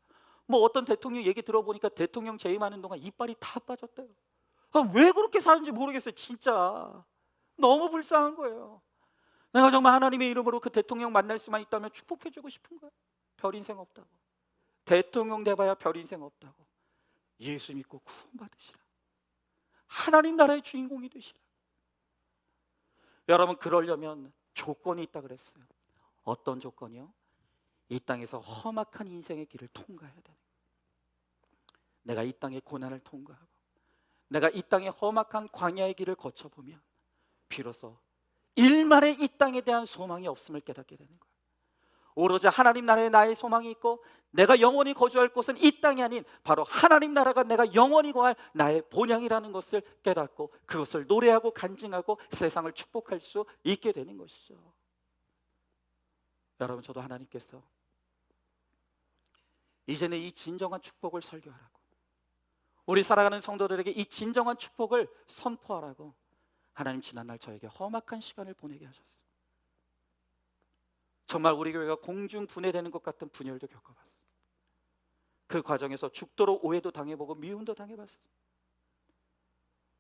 뭐 어떤 대통령 얘기 들어보니까 대통령 재임하는 동안 이빨이 다 빠졌대요. 왜 그렇게 사는지 모르겠어요. 진짜 너무 불쌍한 거예요. 내가 정말 하나님의 이름으로 그 대통령 만날 수만 있다면 축복해주고 싶은 거예요. 별 인생 없다고, 대통령 돼봐야 별 인생 없다고, 예수 믿고 구원받으시라, 하나님 나라의 주인공이 되시라. 여러분, 그러려면 조건이 있다 그랬어요. 어떤 조건이요? 이 땅에서 험악한 인생의 길을 통과해야 되는 거예요. 내가 이 땅의 고난을 통과하고 내가 이 땅의 험악한 광야의 길을 거쳐보면 비로소 일말의 이 땅에 대한 소망이 없음을 깨닫게 되는 거예요. 오로지 하나님 나라에 나의 소망이 있고 내가 영원히 거주할 곳은 이 땅이 아닌 바로 하나님 나라가 내가 영원히 거할 나의 본향이라는 것을 깨닫고 그것을 노래하고 간증하고 세상을 축복할 수 있게 되는 것이죠. 여러분, 저도 하나님께서 이제는 이 진정한 축복을 설교하라고, 우리 살아가는 성도들에게 이 진정한 축복을 선포하라고 하나님 지난날 저에게 험악한 시간을 보내게 하셨어요. 정말 우리 교회가 공중 분해되는 것 같은 분열도 겪어봤어요. 그 과정에서 죽도록 오해도 당해보고 미움도 당해봤어요.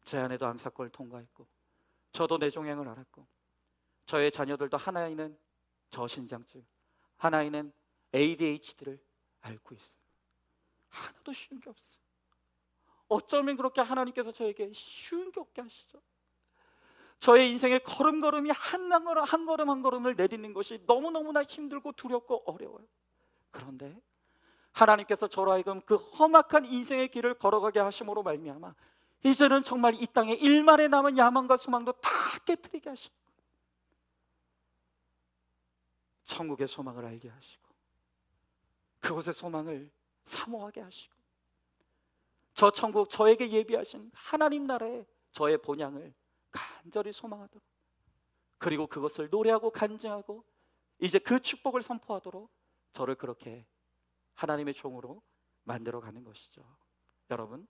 제 아내도 암사건을 통과했고 저도 뇌종양을 앓았고 저의 자녀들도 하나이는 저신장증, 하나이는 ADHD를 앓고 있어요. 하나도 쉬운 게 없어요. 어쩌면 그렇게 하나님께서 저에게 쉬운 게 없게 하시죠. 저의 인생의 걸음걸음이 한 걸음 한 걸음 한 걸음을 내딛는 것이 너무너무나 힘들고 두렵고 어려워요. 그런데 하나님께서 저로 하여금 그 험악한 인생의 길을 걸어가게 하심으로 말미암아 이제는 정말 이 땅에 일만에 남은 야망과 소망도 다 깨트리게 하시고 천국의 소망을 알게 하시고 그곳의 소망을 사모하게 하시고 저 천국, 저에게 예비하신 하나님 나라의 저의 본향을 간절히 소망하도록, 그리고 그것을 노래하고 간증하고 이제 그 축복을 선포하도록 저를 그렇게 하나님의 종으로 만들어 가는 것이죠. 여러분,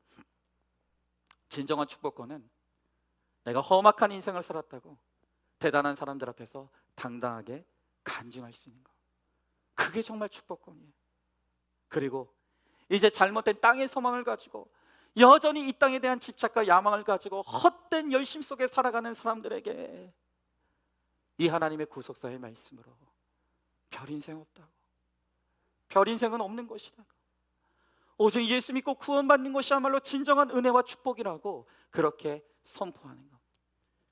진정한 축복권은 내가 험악한 인생을 살았다고 대단한 사람들 앞에서 당당하게 간증할 수 있는 것, 그게 정말 축복권이에요. 그리고 이제 잘못된 땅의 소망을 가지고 여전히 이 땅에 대한 집착과 야망을 가지고 헛된 열심 속에 살아가는 사람들에게 이 하나님의 구속사의 말씀으로 별 인생 없다고, 별 인생은 없는 것이라고, 오직 예수 믿고 구원받는 것이야말로 진정한 은혜와 축복이라고 그렇게 선포하는 것,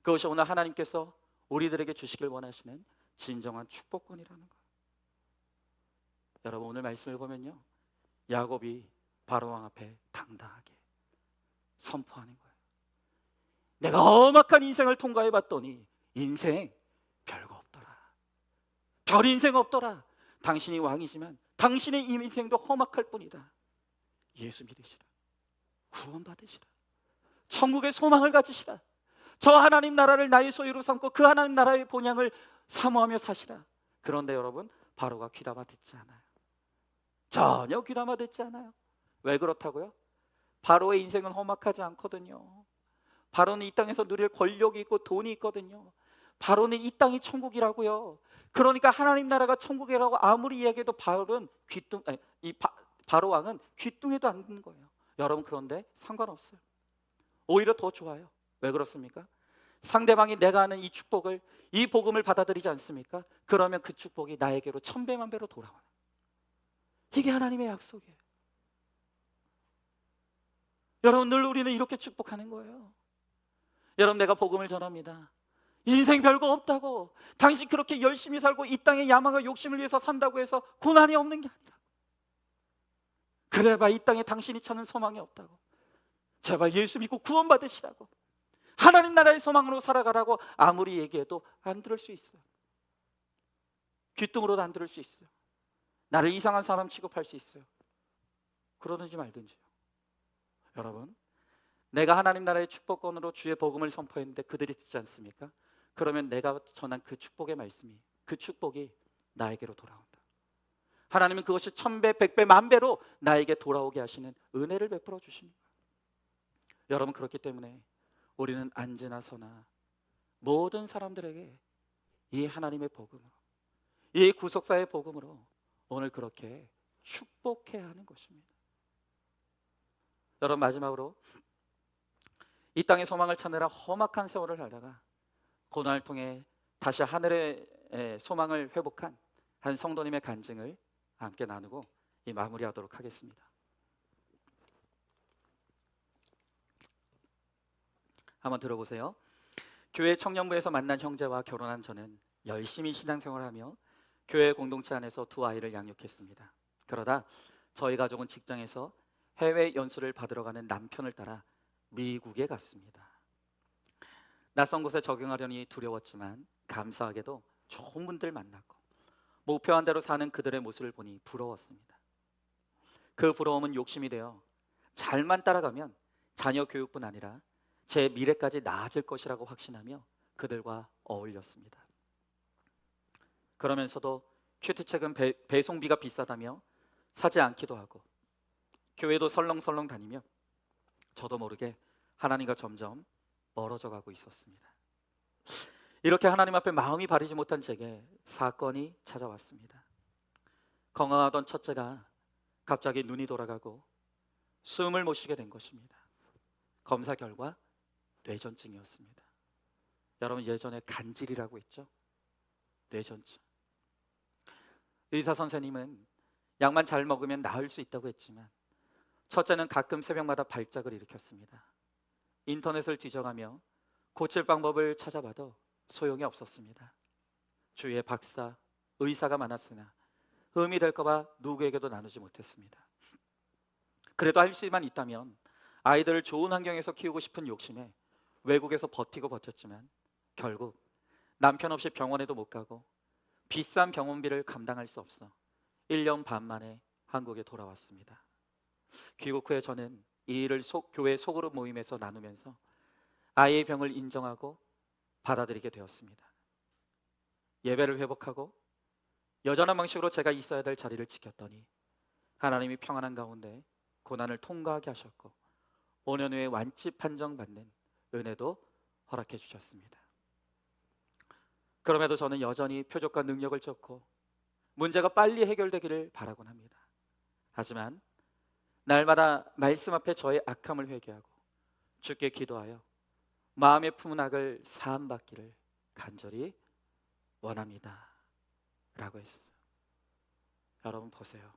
그것이 오늘 하나님께서 우리들에게 주시길 원하시는 진정한 축복권이라는 것. 여러분, 오늘 말씀을 보면요, 야곱이 바로왕 앞에 당당하게 선포하는 거예요. 내가 험악한 인생을 통과해 봤더니 인생 별거 없더라. 별 인생 없더라. 당신이 왕이지만 당신의 인생도 험악할 뿐이다. 예수 믿으시라. 구원 받으시라. 천국의 소망을 가지시라. 저 하나님 나라를 나의 소유로 삼고 그 하나님 나라의 본향을 사모하며 사시라. 그런데 여러분, 바로가 귀담아 듣지 않아요. 전혀 귀담아 듣지 않아요. 왜 그렇다고요? 바로의 인생은 험악하지 않거든요. 바로는 이 땅에서 누릴 권력이 있고 돈이 있거든요. 바로는 이 땅이 천국이라고요. 그러니까 하나님 나라가 천국이라고 아무리 이야기해도 바로 왕은 귀뚱해도 안 듣는 거예요. 여러분, 그런데 상관없어요. 오히려 더 좋아요. 왜 그렇습니까? 상대방이 내가 하는 이 축복을, 이 복음을 받아들이지 않습니까? 그러면 그 축복이 나에게로 천배만 배로 돌아와요. 이게 하나님의 약속이에요. 여러분, 늘 우리는 이렇게 축복하는 거예요. 여러분, 내가 복음을 전합니다. 인생 별거 없다고, 당신 그렇게 열심히 살고 이 땅의 야망과 욕심을 위해서 산다고 해서 고난이 없는 게 아니라, 그래봐 이 땅에 당신이 찾는 소망이 없다고, 제발 예수 믿고 구원 받으시라고, 하나님 나라의 소망으로 살아가라고 아무리 얘기해도 안 들을 수 있어요. 귀뚱으로도 안 들을 수 있어요. 나를 이상한 사람 취급할 수 있어요. 그러든지 말든지요. 여러분, 내가 하나님 나라의 축복권으로 주의 복음을 선포했는데 그들이 듣지 않습니까? 그러면 내가 전한 그 축복의 말씀이, 그 축복이 나에게로 돌아온다. 하나님은 그것이 1000배, 100배, 10,000배로 나에게 돌아오게 하시는 은혜를 베풀어 주십니다. 여러분, 그렇기 때문에 우리는 앉으나 서나 모든 사람들에게 이 하나님의 복음으로, 이 구속사의 복음으로 오늘 그렇게 축복해야 하는 것입니다. 여러분, 마지막으로 이 땅의 소망을 찾느라 험악한 세월을 살다가 고난을 통해 다시 하늘의 소망을 회복한 한 성도님의 간증을 함께 나누고 이 마무리하도록 하겠습니다. 한번 들어보세요. 교회 청년부에서 만난 형제와 결혼한 저는 열심히 신앙생활하며 교회 공동체 안에서 2 아이를 양육했습니다. 그러다 저희 가족은 직장에서 해외 연수를 받으러 가는 남편을 따라 미국에 갔습니다. 낯선 곳에 적응하려니 두려웠지만 감사하게도 좋은 분들 만났고 목표한 대로 사는 그들의 모습을 보니 부러웠습니다. 그 부러움은 욕심이 되어 잘만 따라가면 자녀 교육뿐 아니라 제 미래까지 나아질 것이라고 확신하며 그들과 어울렸습니다. 그러면서도 큐티책은 배송비가 비싸다며 사지 않기도 하고 교회도 설렁설렁 다니며 저도 모르게 하나님과 점점 멀어져 가고 있었습니다. 이렇게 하나님 앞에 마음이 바르지 못한 제게 사건이 찾아왔습니다. 건강하던 첫째가 갑자기 눈이 돌아가고 숨을 못 쉬게 된 것입니다. 검사 결과 뇌전증이었습니다. 여러분, 예전에 간질이라고 했죠? 뇌전증. 의사 선생님은 약만 잘 먹으면 나을 수 있다고 했지만 첫째는 가끔 새벽마다 발작을 일으켰습니다. 인터넷을 뒤져가며 고칠 방법을 찾아봐도 소용이 없었습니다. 주위에 박사, 의사가 많았으나 흠이 될까봐 누구에게도 나누지 못했습니다. 그래도 할 수만 있다면 아이들을 좋은 환경에서 키우고 싶은 욕심에 외국에서 버티고 버텼지만 결국 남편 없이 병원에도 못 가고 비싼 병원비를 감당할 수 없어 1년 반 만에 한국에 돌아왔습니다. 귀국 후에 저는 이 일을 교회 소그룹 모임에서 나누면서 아이의 병을 인정하고 받아들이게 되었습니다. 예배를 회복하고 여전한 방식으로 제가 있어야 될 자리를 지켰더니 하나님이 평안한 가운데 고난을 통과하게 하셨고 5년 후에 완치 판정받는 은혜도 허락해 주셨습니다. 그럼에도 저는 여전히 표적과 능력을 쫓고 문제가 빨리 해결되기를 바라곤 합니다. 하지만 날마다 말씀 앞에 저의 악함을 회개하고 주께 기도하여 마음에 품은 악을 사함받기를 간절히 원합니다 라고 했어요. 여러분 보세요.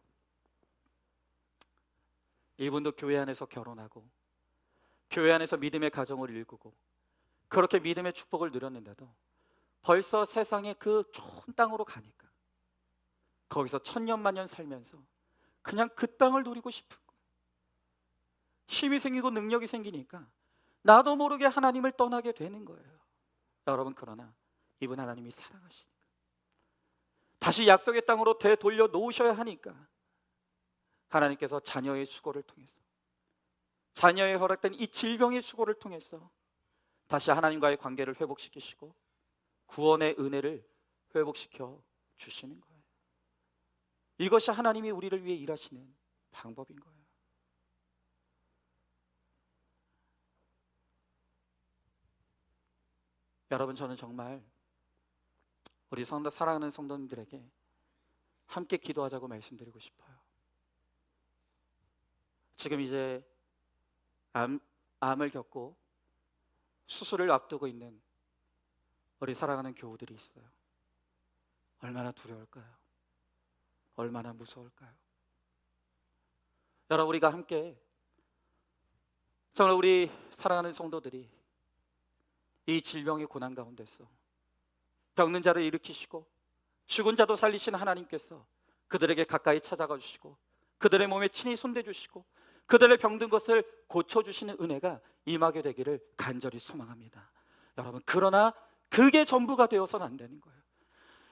이분도 교회 안에서 결혼하고 교회 안에서 믿음의 가정을 일구고 그렇게 믿음의 축복을 누렸는데도 벌써 세상에 그 좋은 땅으로 가니까 거기서 천년만년 살면서 그냥 그 땅을 누리고 싶은 거예요. 힘이 생기고 능력이 생기니까 나도 모르게 하나님을 떠나게 되는 거예요. 여러분 그러나 이분 하나님이 사랑하시니까 다시 약속의 땅으로 되돌려 놓으셔야 하니까 하나님께서 자녀의 수고를 통해서 자녀의 허락된 이 질병의 수고를 통해서 다시 하나님과의 관계를 회복시키시고 구원의 은혜를 회복시켜 주시는 거예요. 이것이 하나님이 우리를 위해 일하시는 방법인 거예요. 여러분 저는 정말 우리 사랑하는 성도님들에게 함께 기도하자고 말씀드리고 싶어요. 지금 이제 암을 겪고 수술을 앞두고 있는 우리 사랑하는 교우들이 있어요. 얼마나 두려울까요? 얼마나 무서울까요? 여러분 우리가 함께 정말 우리 사랑하는 성도들이 이 질병의 고난 가운데서 병든 자를 일으키시고 죽은 자도 살리신 하나님께서 그들에게 가까이 찾아가 주시고 그들의 몸에 친히 손대 주시고 그들의 병든 것을 고쳐주시는 은혜가 임하게 되기를 간절히 소망합니다. 여러분 그러나 그게 전부가 되어서는 안 되는 거예요.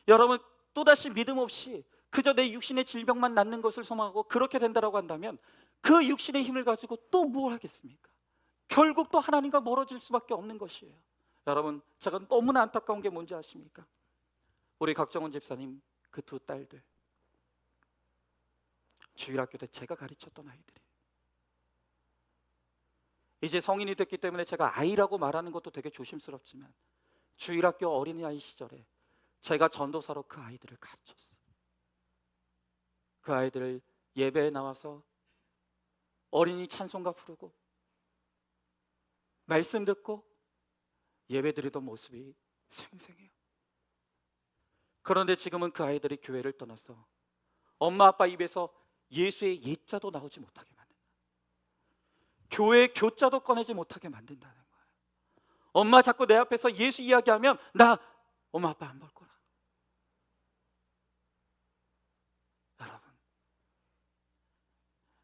여러분 또다시 믿음 없이 그저 내 육신의 질병만 낫는 것을 소망하고 그렇게 된다고 한다면 그 육신의 힘을 가지고 또 뭘 하겠습니까? 결국 또 하나님과 멀어질 수밖에 없는 것이에요. 여러분 제가 너무나 안타까운 게 뭔지 아십니까? 우리 각정원 집사님 그 두 딸들 주일학교 때 제가 가르쳤던 아이들이 이제 성인이 됐기 때문에 제가 아이라고 말하는 것도 되게 조심스럽지만 주일학교 어린아이 시절에 제가 전도사로 그 아이들을 가르쳤어요. 그 아이들을 예배에 나와서 어린이 찬송가 부르고 말씀 듣고 예배드리던 모습이 생생해요. 그런데 지금은 그 아이들이 교회를 떠나서 엄마 아빠 입에서 예수의 예자도 나오지 못하게 만든다. 교회의 교자도 꺼내지 못하게 만든다는 거예요. 엄마 자꾸 내 앞에서 예수 이야기하면 나 엄마 아빠 안 볼 거라. 여러분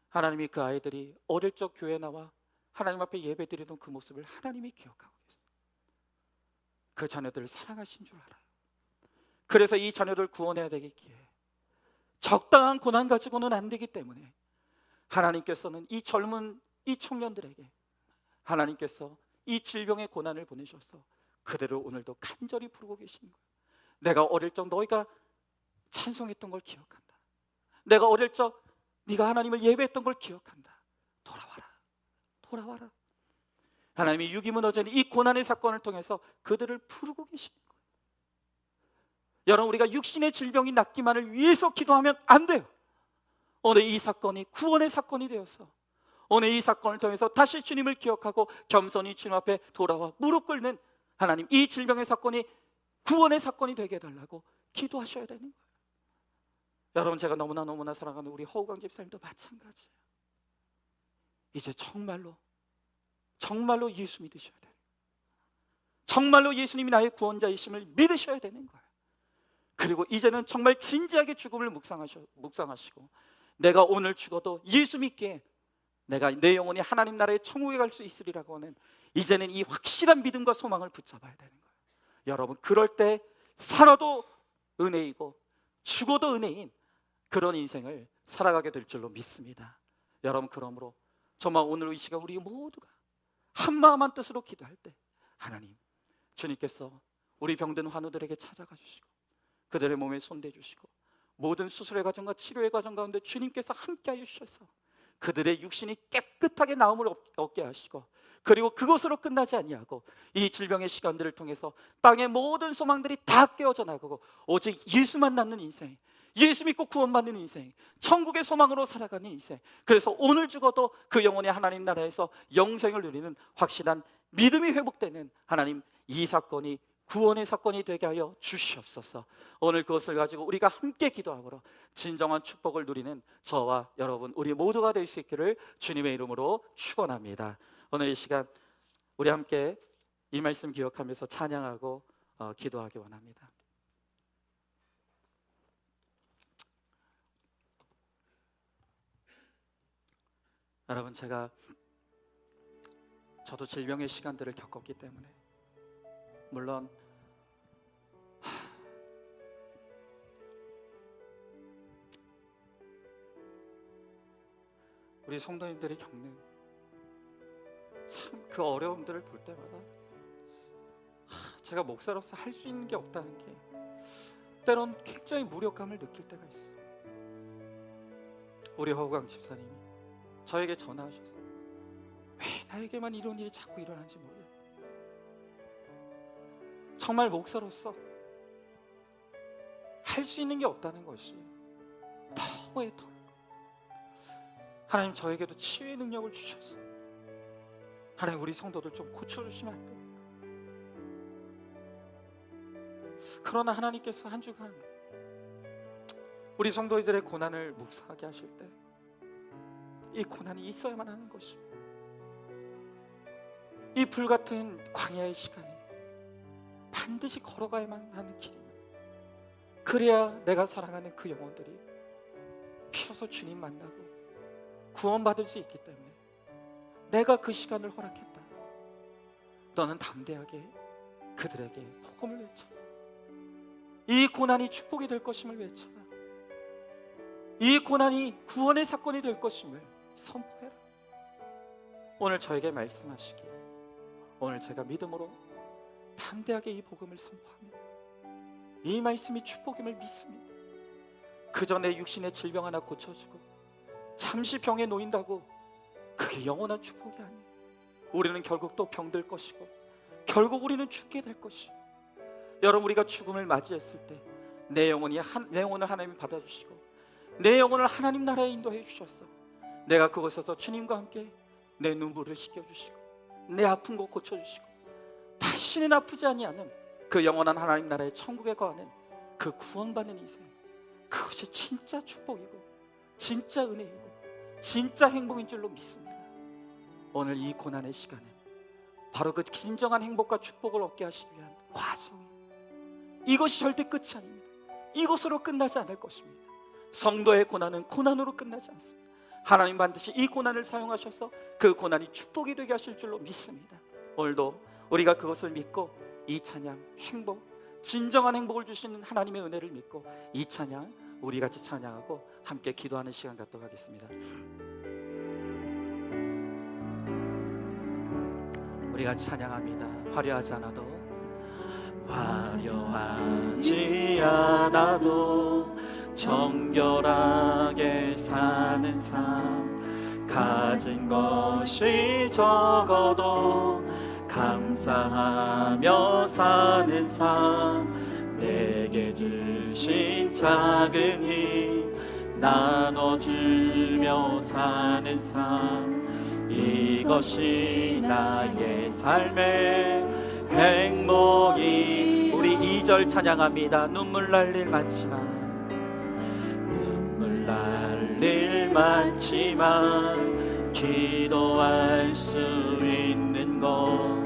하나님이 그 아이들이 어릴 적 교회에 나와 하나님 앞에 예배드리던 그 모습을 하나님이 기억하고 계세요. 그 자녀들을 사랑하신 줄 알아요. 그래서 이 자녀들 구원해야 되겠기에 적당한 고난 가지고는 안 되기 때문에 하나님께서는 이 젊은 이 청년들에게 하나님께서 이 질병의 고난을 보내셔서 그대로 오늘도 간절히 부르고 계시는 거예요. 내가 어릴 적 너희가 찬송했던 걸 기억한다. 내가 어릴 적 네가 하나님을 예배했던 걸 기억한다. 돌아와라. 돌아와라. 하나님이 유기무너진 이 고난의 사건을 통해서 그들을 부르고 계시는 거예요. 여러분 우리가 육신의 질병이 낫기만을 위해서 기도하면 안 돼요. 오늘 이 사건이 구원의 사건이 되어서 오늘 이 사건을 통해서 다시 주님을 기억하고 겸손히 주님 앞에 돌아와 무릎 꿇는 하나님, 이 질병의 사건이 구원의 사건이 되게 해달라고 기도하셔야 되는 거예요. 여러분, 제가 너무나 사랑하는 우리 허우강 집사님도 마찬가지예요. 이제 정말로 예수 믿으셔야 돼요. 정말로 예수님이 나의 구원자이심을 믿으셔야 되는 거예요. 그리고 이제는 정말 진지하게 죽음을 묵상하시고, 내가 오늘 죽어도 예수 믿기에 내가 내 영혼이 하나님 나라의 천국에 갈 수 있으리라고 하는 이제는 이 확실한 믿음과 소망을 붙잡아야 되는 거예요. 여러분, 그럴 때 살아도 은혜이고 죽어도 은혜인 그런 인생을 살아가게 될 줄로 믿습니다. 여러분, 그러므로 정말 오늘 이 시간 우리 모두가 한마음 한뜻으로 기도할 때, 하나님, 주님께서 우리 병든 환우들에게 찾아가 주시고 그들의 몸에 손대 주시고 모든 수술의 과정과 치료의 과정 가운데 주님께서 함께하여 주셔서 그들의 육신이 깨끗하게 나음을 얻게 하시고, 그리고 그것으로 끝나지 아니하고 이 질병의 시간들을 통해서 땅의 모든 소망들이 다 깨어져 나가고 오직 예수만 남는 인생, 예수 믿고 구원받는 인생, 천국의 소망으로 살아가는 인생, 그래서 오늘 죽어도 그 영혼이 하나님 나라에서 영생을 누리는 확실한 믿음이 회복되는, 하나님, 이 사건이 구원의 사건이 되게 하여 주시옵소서. 오늘 그것을 가지고 우리가 함께 기도하므로 진정한 축복을 누리는 저와 여러분 우리 모두가 될 수 있기를 주님의 이름으로 축원합니다. 오늘 이 시간 우리 함께 이 말씀 기억하면서 찬양하고 기도하기 원합니다. 여러분, 저도 질병의 시간들을 겪었기 때문에, 물론 우리 성도님들이 겪는 참 그 어려움들을 볼 때마다 제가 목사로서 할 수 있는 게 없다는 게 때론 굉장히 무력감을 느낄 때가 있어요. 우리 허우강 집사님이 저에게 전화하셔서 왜 나에게만 이런 일이 자꾸 일어나는지 모르겠어요. 정말 목사로서 할 수 있는 게 없다는 것이 너무 애통해요. 하나님, 저에게도 치유의 능력을 주셔서 하나님, 우리 성도들 좀 고쳐주시면 안 됩니까? 그러나 하나님께서 한 주간 우리 성도들의 고난을 묵상하게 하실 때 이 고난이 있어야만 하는 것입니다. 이 불같은 광야의 시간이 반드시 걸어가야만 하는 길입니다. 그래야 내가 사랑하는 그 영혼들이 비로소 주님 만나고 구원받을 수 있기 때문에 내가 그 시간을 허락했다. 너는 담대하게 그들에게 복음을 외쳐라. 이 고난이 축복이 될 것임을 외쳐라. 이 고난이 구원의 사건이 될 것임을 선포해라. 오늘 저에게 말씀하시기에 오늘 제가 믿음으로 담대하게 이 복음을 선포합니다. 이 말씀이 축복임을 믿습니다. 그저 내 육신의 질병 하나 고쳐주고 잠시 병에 놓인다고 그게 영원한 축복이 아니에요. 우리는 결국 또 병들 것이고 결국 우리는 죽게 될 것이에요. 여러분, 우리가 죽음을 맞이했을 때 내 영혼을 하나님이 받아주시고 내 영혼을 하나님 나라에 인도해 주셨어. 내가 그곳에서 주님과 함께 내 눈물을 씻겨주시고 내 아픈 곳 고쳐주시고 다시는 아프지 아니하는 그 영원한 하나님 나라의 천국에 거하는 그 구원받는 인생, 그것이 진짜 축복이고 진짜 은혜이고 진짜 행복인 줄로 믿습니다. 오늘 이 고난의 시간에 바로 그 진정한 행복과 축복을 얻게 하시기 위한 과정이에요. 이것이 절대 끝이 아닙니다. 이것으로 끝나지 않을 것입니다. 성도의 고난은 고난으로 끝나지 않습니다. 하나님 반드시 이 고난을 사용하셔서 그 고난이 축복이 되게 하실 줄로 믿습니다. 오늘도 우리가 그것을 믿고 이 찬양, 행복, 진정한 행복을 주시는 하나님의 은혜를 믿고 이 찬양 우리 같이 찬양하고 함께 기도하는 시간 갖도록 하겠습니다. 우리 같이 찬양합니다. 화려하지 않아도 정결하게 사는 삶, 가진 것이 적어도 감사하며 사는 삶, 내게 주신 작은 힘 나눠주며 사는 삶, 이것이 나의 삶의 행복이. 우리 2절 찬양합니다. 눈물 날 일 많지만 일 많지만 기도할 수 있는 것,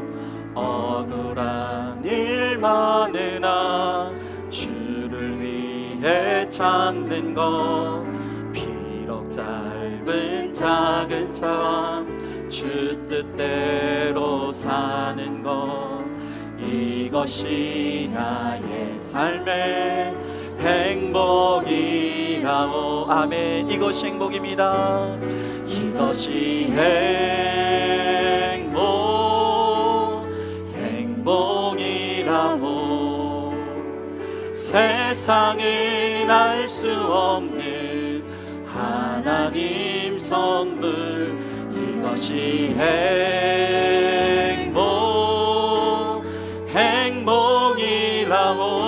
억울한 일 많으나 주를 위해 참는 것, 비록 짧은 작은 삶 주 뜻대로 사는 것, 이것이 나의 삶의 행복이라오. 아멘. 이것이 행복입니다. 이것이 행복이라오. 세상은 알 수 없는 하나님 선물, 이것이 행복이라오.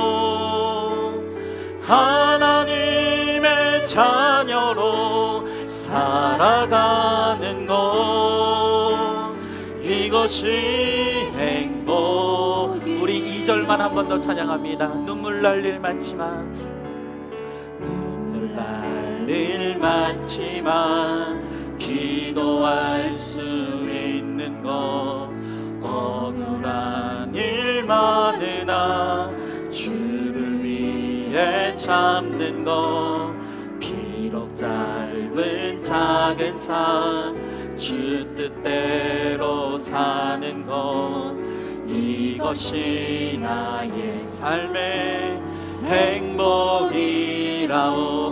하나님의 자녀로 살아가는 것, 이것이 행복. 우리 2절만 한 번 더 찬양합니다. 눈물 날 일 많지만, 눈물 날 일 많지만 기도할 수 있는 것, 억울한 일 많으나 주를 위해 참는 것, 비록 짧은 작은 삶 주 뜻대로 사는 것, 이것이 나의 삶의 행복이라오.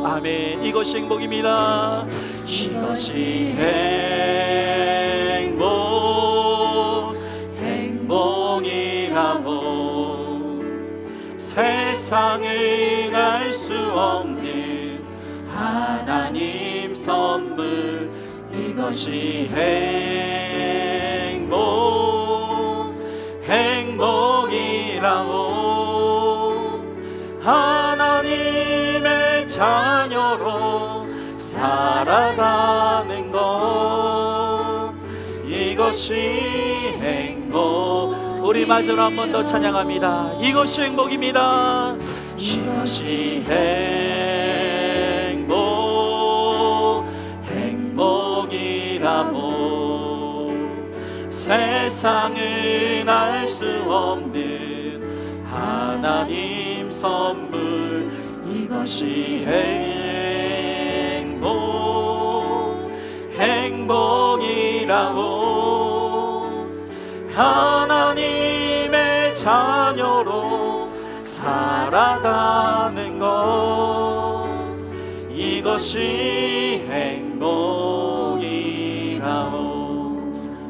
아멘. 이것이 행복입니다. 이것이 행복이라오. 세상은 알 수 없는 하나님 선물, 이것이 행복이라오. 하나님의 자녀로 살아가는 것, 이것이 행복. 우리 마지막으로 한 번 더 찬양합니다. 이것이 행복입니다. 이것이 행복이라오. 세상은 알 수 없는 하나님 선물, 이것이 행복이라오. 하나님의 자녀로 살아가는 것, 이것이 행복이라오.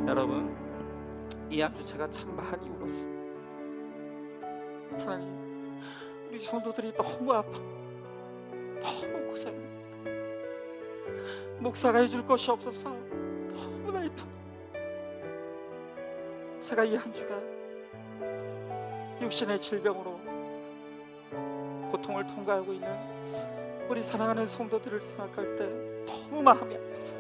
여러분, 이 한 주 제가 참 많이 울었어요. 하나님, 우리 성도들이 너무 아파, 너무 고생합니다. 목사가 해줄 것이 없어서 너무나 이토록. 제가 이 한 주간 육신의 질병으로 고통을 통과하고 있는 우리 사랑하는 성도들을 생각할 때 너무 마음이 아파서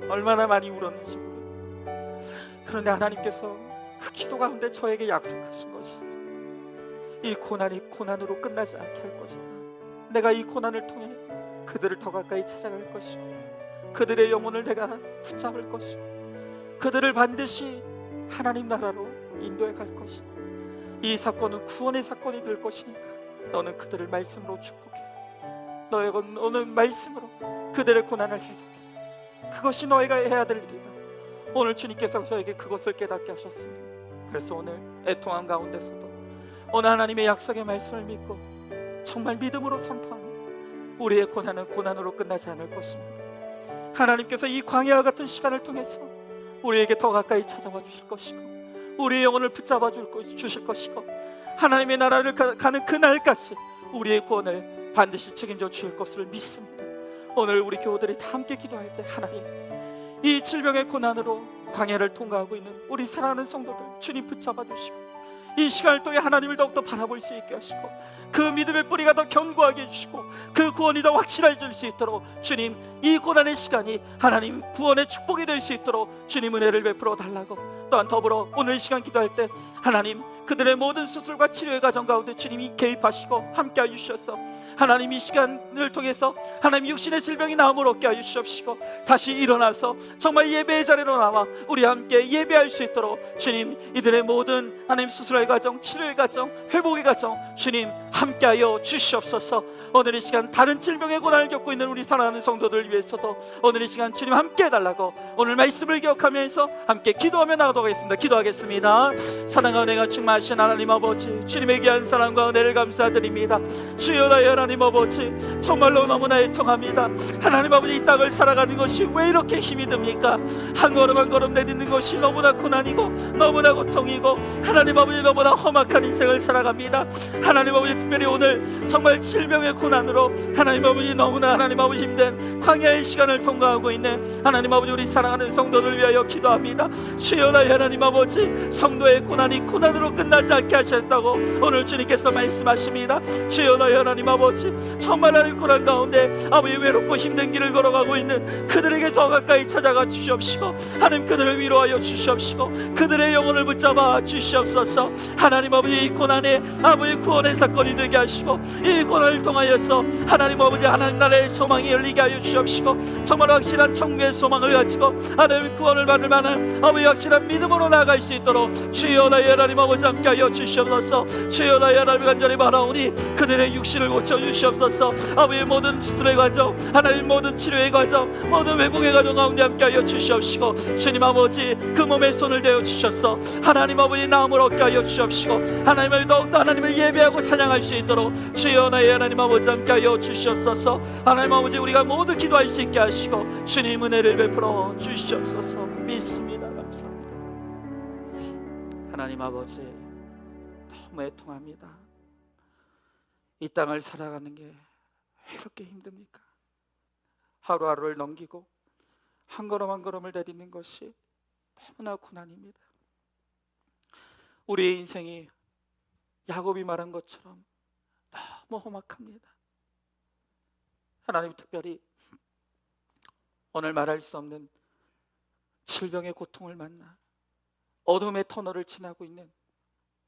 얼마나 많이 울었는지 모르겠어요. 그런데 하나님께서 그 기도 가운데 저에게 약속하신 것이, 이 고난이 고난으로 끝나지 않게 할 것이다. 내가 이 고난을 통해 그들을 더 가까이 찾아갈 것이고, 그들의 영혼을 내가 붙잡을 것이고, 그들을 반드시 하나님 나라로 인도해 갈 것이다. 이 사건은 구원의 사건이 될 것이니까 너는 그들을 말씀으로 축복해. 너의 오늘 말씀으로 그들의 고난을 해석해. 그것이 너희가 해야 될 일이다. 오늘 주님께서 저에게 그것을 깨닫게 하셨습니다. 그래서 오늘 애통한 가운데서도 오늘 하나님의 약속의 말씀을 믿고 정말 믿음으로 선포하며 우리의 고난은 고난으로 끝나지 않을 것입니다. 하나님께서 이 광야와 같은 시간을 통해서 우리에게 더 가까이 찾아와 주실 것이고, 우리의 영혼을 붙잡아 주실 것이고, 하나님의 나라를 가는 그날까지 우리의 구원을 반드시 책임져 주실 것을 믿습니다. 오늘 우리 교우들이 다 함께 기도할 때, 하나님, 이 질병의 고난으로 광야를 통과하고 있는 우리 사랑하는 성도들 주님 붙잡아 주시고, 이 시간을 통해 하나님을 더욱더 바라볼 수 있게 하시고, 그 믿음의 뿌리가 더 견고하게 해주시고, 그 구원이 더 확실해질 수 있도록 주님, 이 고난의 시간이 하나님 구원의 축복이 될 수 있도록 주님 은혜를 베풀어 달라고, 또한 더불어 오늘 이 시간 기도할 때 하나님, 그들의 모든 수술과 치료의 과정 가운데 주님이 개입하시고 함께하여 주셔서 하나님 이 시간을 통해서 하나님 육신의 질병이 나음을 얻게 하여 주옵시고 다시 일어나서 정말 예배의 자리로 나와 우리 함께 예배할 수 있도록 주님 이들의 모든 하나님 수술의 과정, 치료의 과정, 회복의 과정 주님 함께하여 주시옵소서. 오늘 이 시간 다른 질병의 고난을 겪고 있는 우리 사랑하는 성도들 위해서도 오늘 이 시간 주님 함께 해달라고 오늘 말씀을 기억하면서 함께 기도하며 나가도록 하겠습니다. 기도하겠습니다. 사랑하는 내가 충만하신 하나님 아버지, 주님의 귀한 사랑과 은혜를 감사드립니다. 주여 나의 하나님 아버지, 정말로 너무나 애통합니다. 하나님 아버지, 이 땅을 살아가는 것이 왜 이렇게 힘이 듭니까? 한 걸음 한 걸음 내딛는 것이 너무나 고난이고 너무나 고통이고 하나님 아버지 너무나 험악한 인생을 살아갑니다. 하나님 아버지, 특별히 오늘 정말 질병의 고난으로 하나님 아버지 너무나 하나님 아버지 힘든 광야의 시간을 통과하고 있는 하나님 아버지 우리 사랑하는 성도들 위하여 기도합니다. 주여 나의 하나님 아버지, 성도의 고난이 고난으로 끝나지 않게 하셨다고 오늘 주님께서 말씀하십니다. 주여 나의 하나님 아버지, 정말 하나님 고난 가운데 아버지 외롭고 힘든 길을 걸어가고 있는 그들에게 더 가까이 찾아가 주시옵시고 하나님 그들을 위로하여 주시옵시고 그들의 영혼을 붙잡아 주시옵소서. 하나님 아버지, 이 고난에 아버지 구원의 사건이 되게 하시고 이 고난을 통하여서 하나님 아버지 하나님 나라의 소망이 열리게 하여 주시옵시고 정말 확실한 천국의 소망을 가지고 하나님 구원을 받을 만한 아버지 확실한 믿음으로 나아갈 수 있도록 주여 나의 하나님 아버지 함께하여 주시옵소서. 주여 나의 하나님 간절히 바라오니 그들의 육신을 고쳐주시옵소서. 아버지의 모든 수술의 과정, 하나님 모든 치료의 과정, 모든 회복의 과정 가운데 함께하여 주시옵시고 주님 아버지 그 몸에 손을 대어 주셔서 하나님 아버지 나음을 얻게 하여 주시옵시고 하나님을 더욱더 하나님을 예배하고 찬양할 수 있도록 주여 나의 하나님 아버지 함께하여 주시옵소서. 하나님 아버지 우리가 모두 기도할 수 있게 하시고 주님 은혜를 베풀어 주시옵소서. 믿습니다. 감사합니다. 하나님 아버지 너무 애통합니다. 이 땅을 살아가는 게 왜 이렇게 힘듭니까? 하루하루를 넘기고 한 걸음 한 걸음을 내딛는 것이 너무나 고난입니다. 우리의 인생이 야곱이 말한 것처럼 너무 험악합니다. 하나님 특별히 오늘 말할 수 없는 질병의 고통을 만나 어둠의 터널을 지나고 있는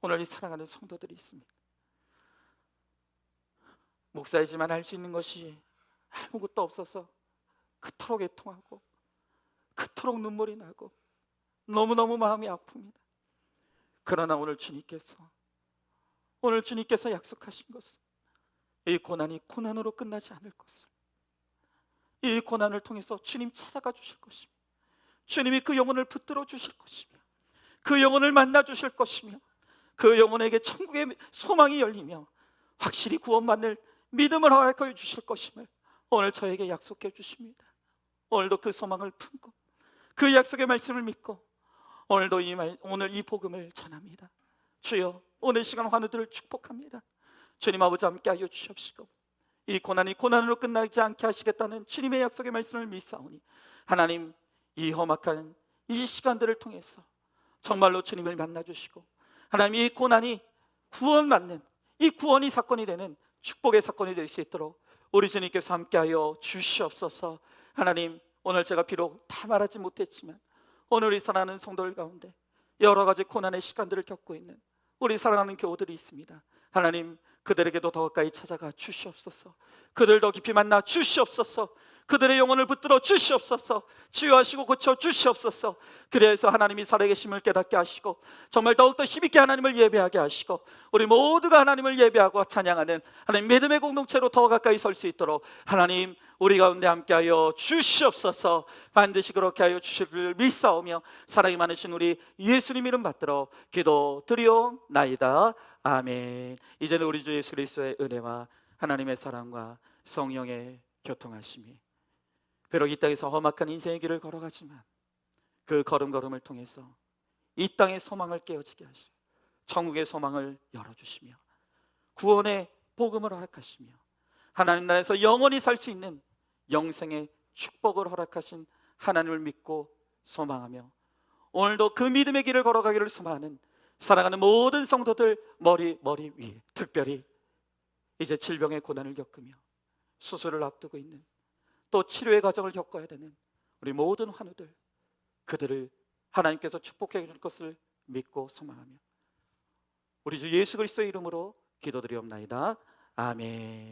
오늘 이 사랑하는 성도들이 있습니다. 목사이지만 할 수 있는 것이 아무것도 없어서 그토록 애통하고 그토록 눈물이 나고 너무너무 마음이 아픕니다. 그러나 오늘 주님께서 약속하신 것은 이 고난이 고난으로 끝나지 않을 것을, 이 고난을 통해서 주님 찾아가 주실 것이며 주님이 그 영혼을 붙들어 주실 것이며 그 영혼을 만나 주실 것이며 그 영혼에게 천국의 소망이 열리며 확실히 구원받는 믿음을 허락하여 주실 것임을 오늘 저에게 약속해 주십니다. 오늘도 그 소망을 품고 그 약속의 말씀을 믿고 오늘도 오늘 이 복음을 전합니다. 주여 오늘 시간 환우들을 축복합니다. 주님 아버지 함께하여 주시옵시고 이 고난이 고난으로 끝나지 않게 하시겠다는 주님의 약속의 말씀을 믿사오니 하나님 이 험악한 이 시간들을 통해서 정말로 주님을 만나주시고 하나님 이 고난이 구원받는 이 구원이 사건이 되는 축복의 사건이 될 수 있도록 우리 주님께서 함께하여 주시옵소서. 하나님 오늘 제가 비록 다 말하지 못했지만 오늘 우리 사랑하는 성도들 가운데 여러 가지 고난의 시간들을 겪고 있는 우리 사랑하는 교우들이 있습니다. 하나님 그들에게도 더 가까이 찾아가 주시옵소서. 그들 더 깊이 만나 주시옵소서. 그들의 영혼을 붙들어 주시옵소서. 치유하시고 고쳐 주시옵소서. 그래서 하나님이 살아계심을 깨닫게 하시고 정말 더욱더 힘있게 하나님을 예배하게 하시고 우리 모두가 하나님을 예배하고 찬양하는 하나님 믿음의 공동체로 더 가까이 설 수 있도록 하나님 우리 가운데 함께하여 주시옵소서. 반드시 그렇게 하여 주실 줄 믿사오며 사랑이 많으신 우리 예수님 이름 받들어 기도드리옵나이다. 아멘. 이제는 우리 주 예수 그리스도의 은혜와 하나님의 사랑과 성령의 교통하심이 비록 이 땅에서 험악한 인생의 길을 걸어가지만 그 걸음걸음을 통해서 이 땅의 소망을 깨어지게 하시고 천국의 소망을 열어주시며 구원의 복음을 허락하시며 하나님 나라에서 영원히 살 수 있는 영생의 축복을 허락하신 하나님을 믿고 소망하며 오늘도 그 믿음의 길을 걸어가기를 소망하는 사랑하는 모든 성도들 머리 위에 특별히 이제 질병의 고난을 겪으며 수술을 앞두고 있는 또 치료의 과정을 겪어야 되는 우리 모든 환우들 그들을 하나님께서 축복해 줄 것을 믿고 소망하며 우리 주 예수 그리스도의 이름으로 기도드리옵나이다. 아멘.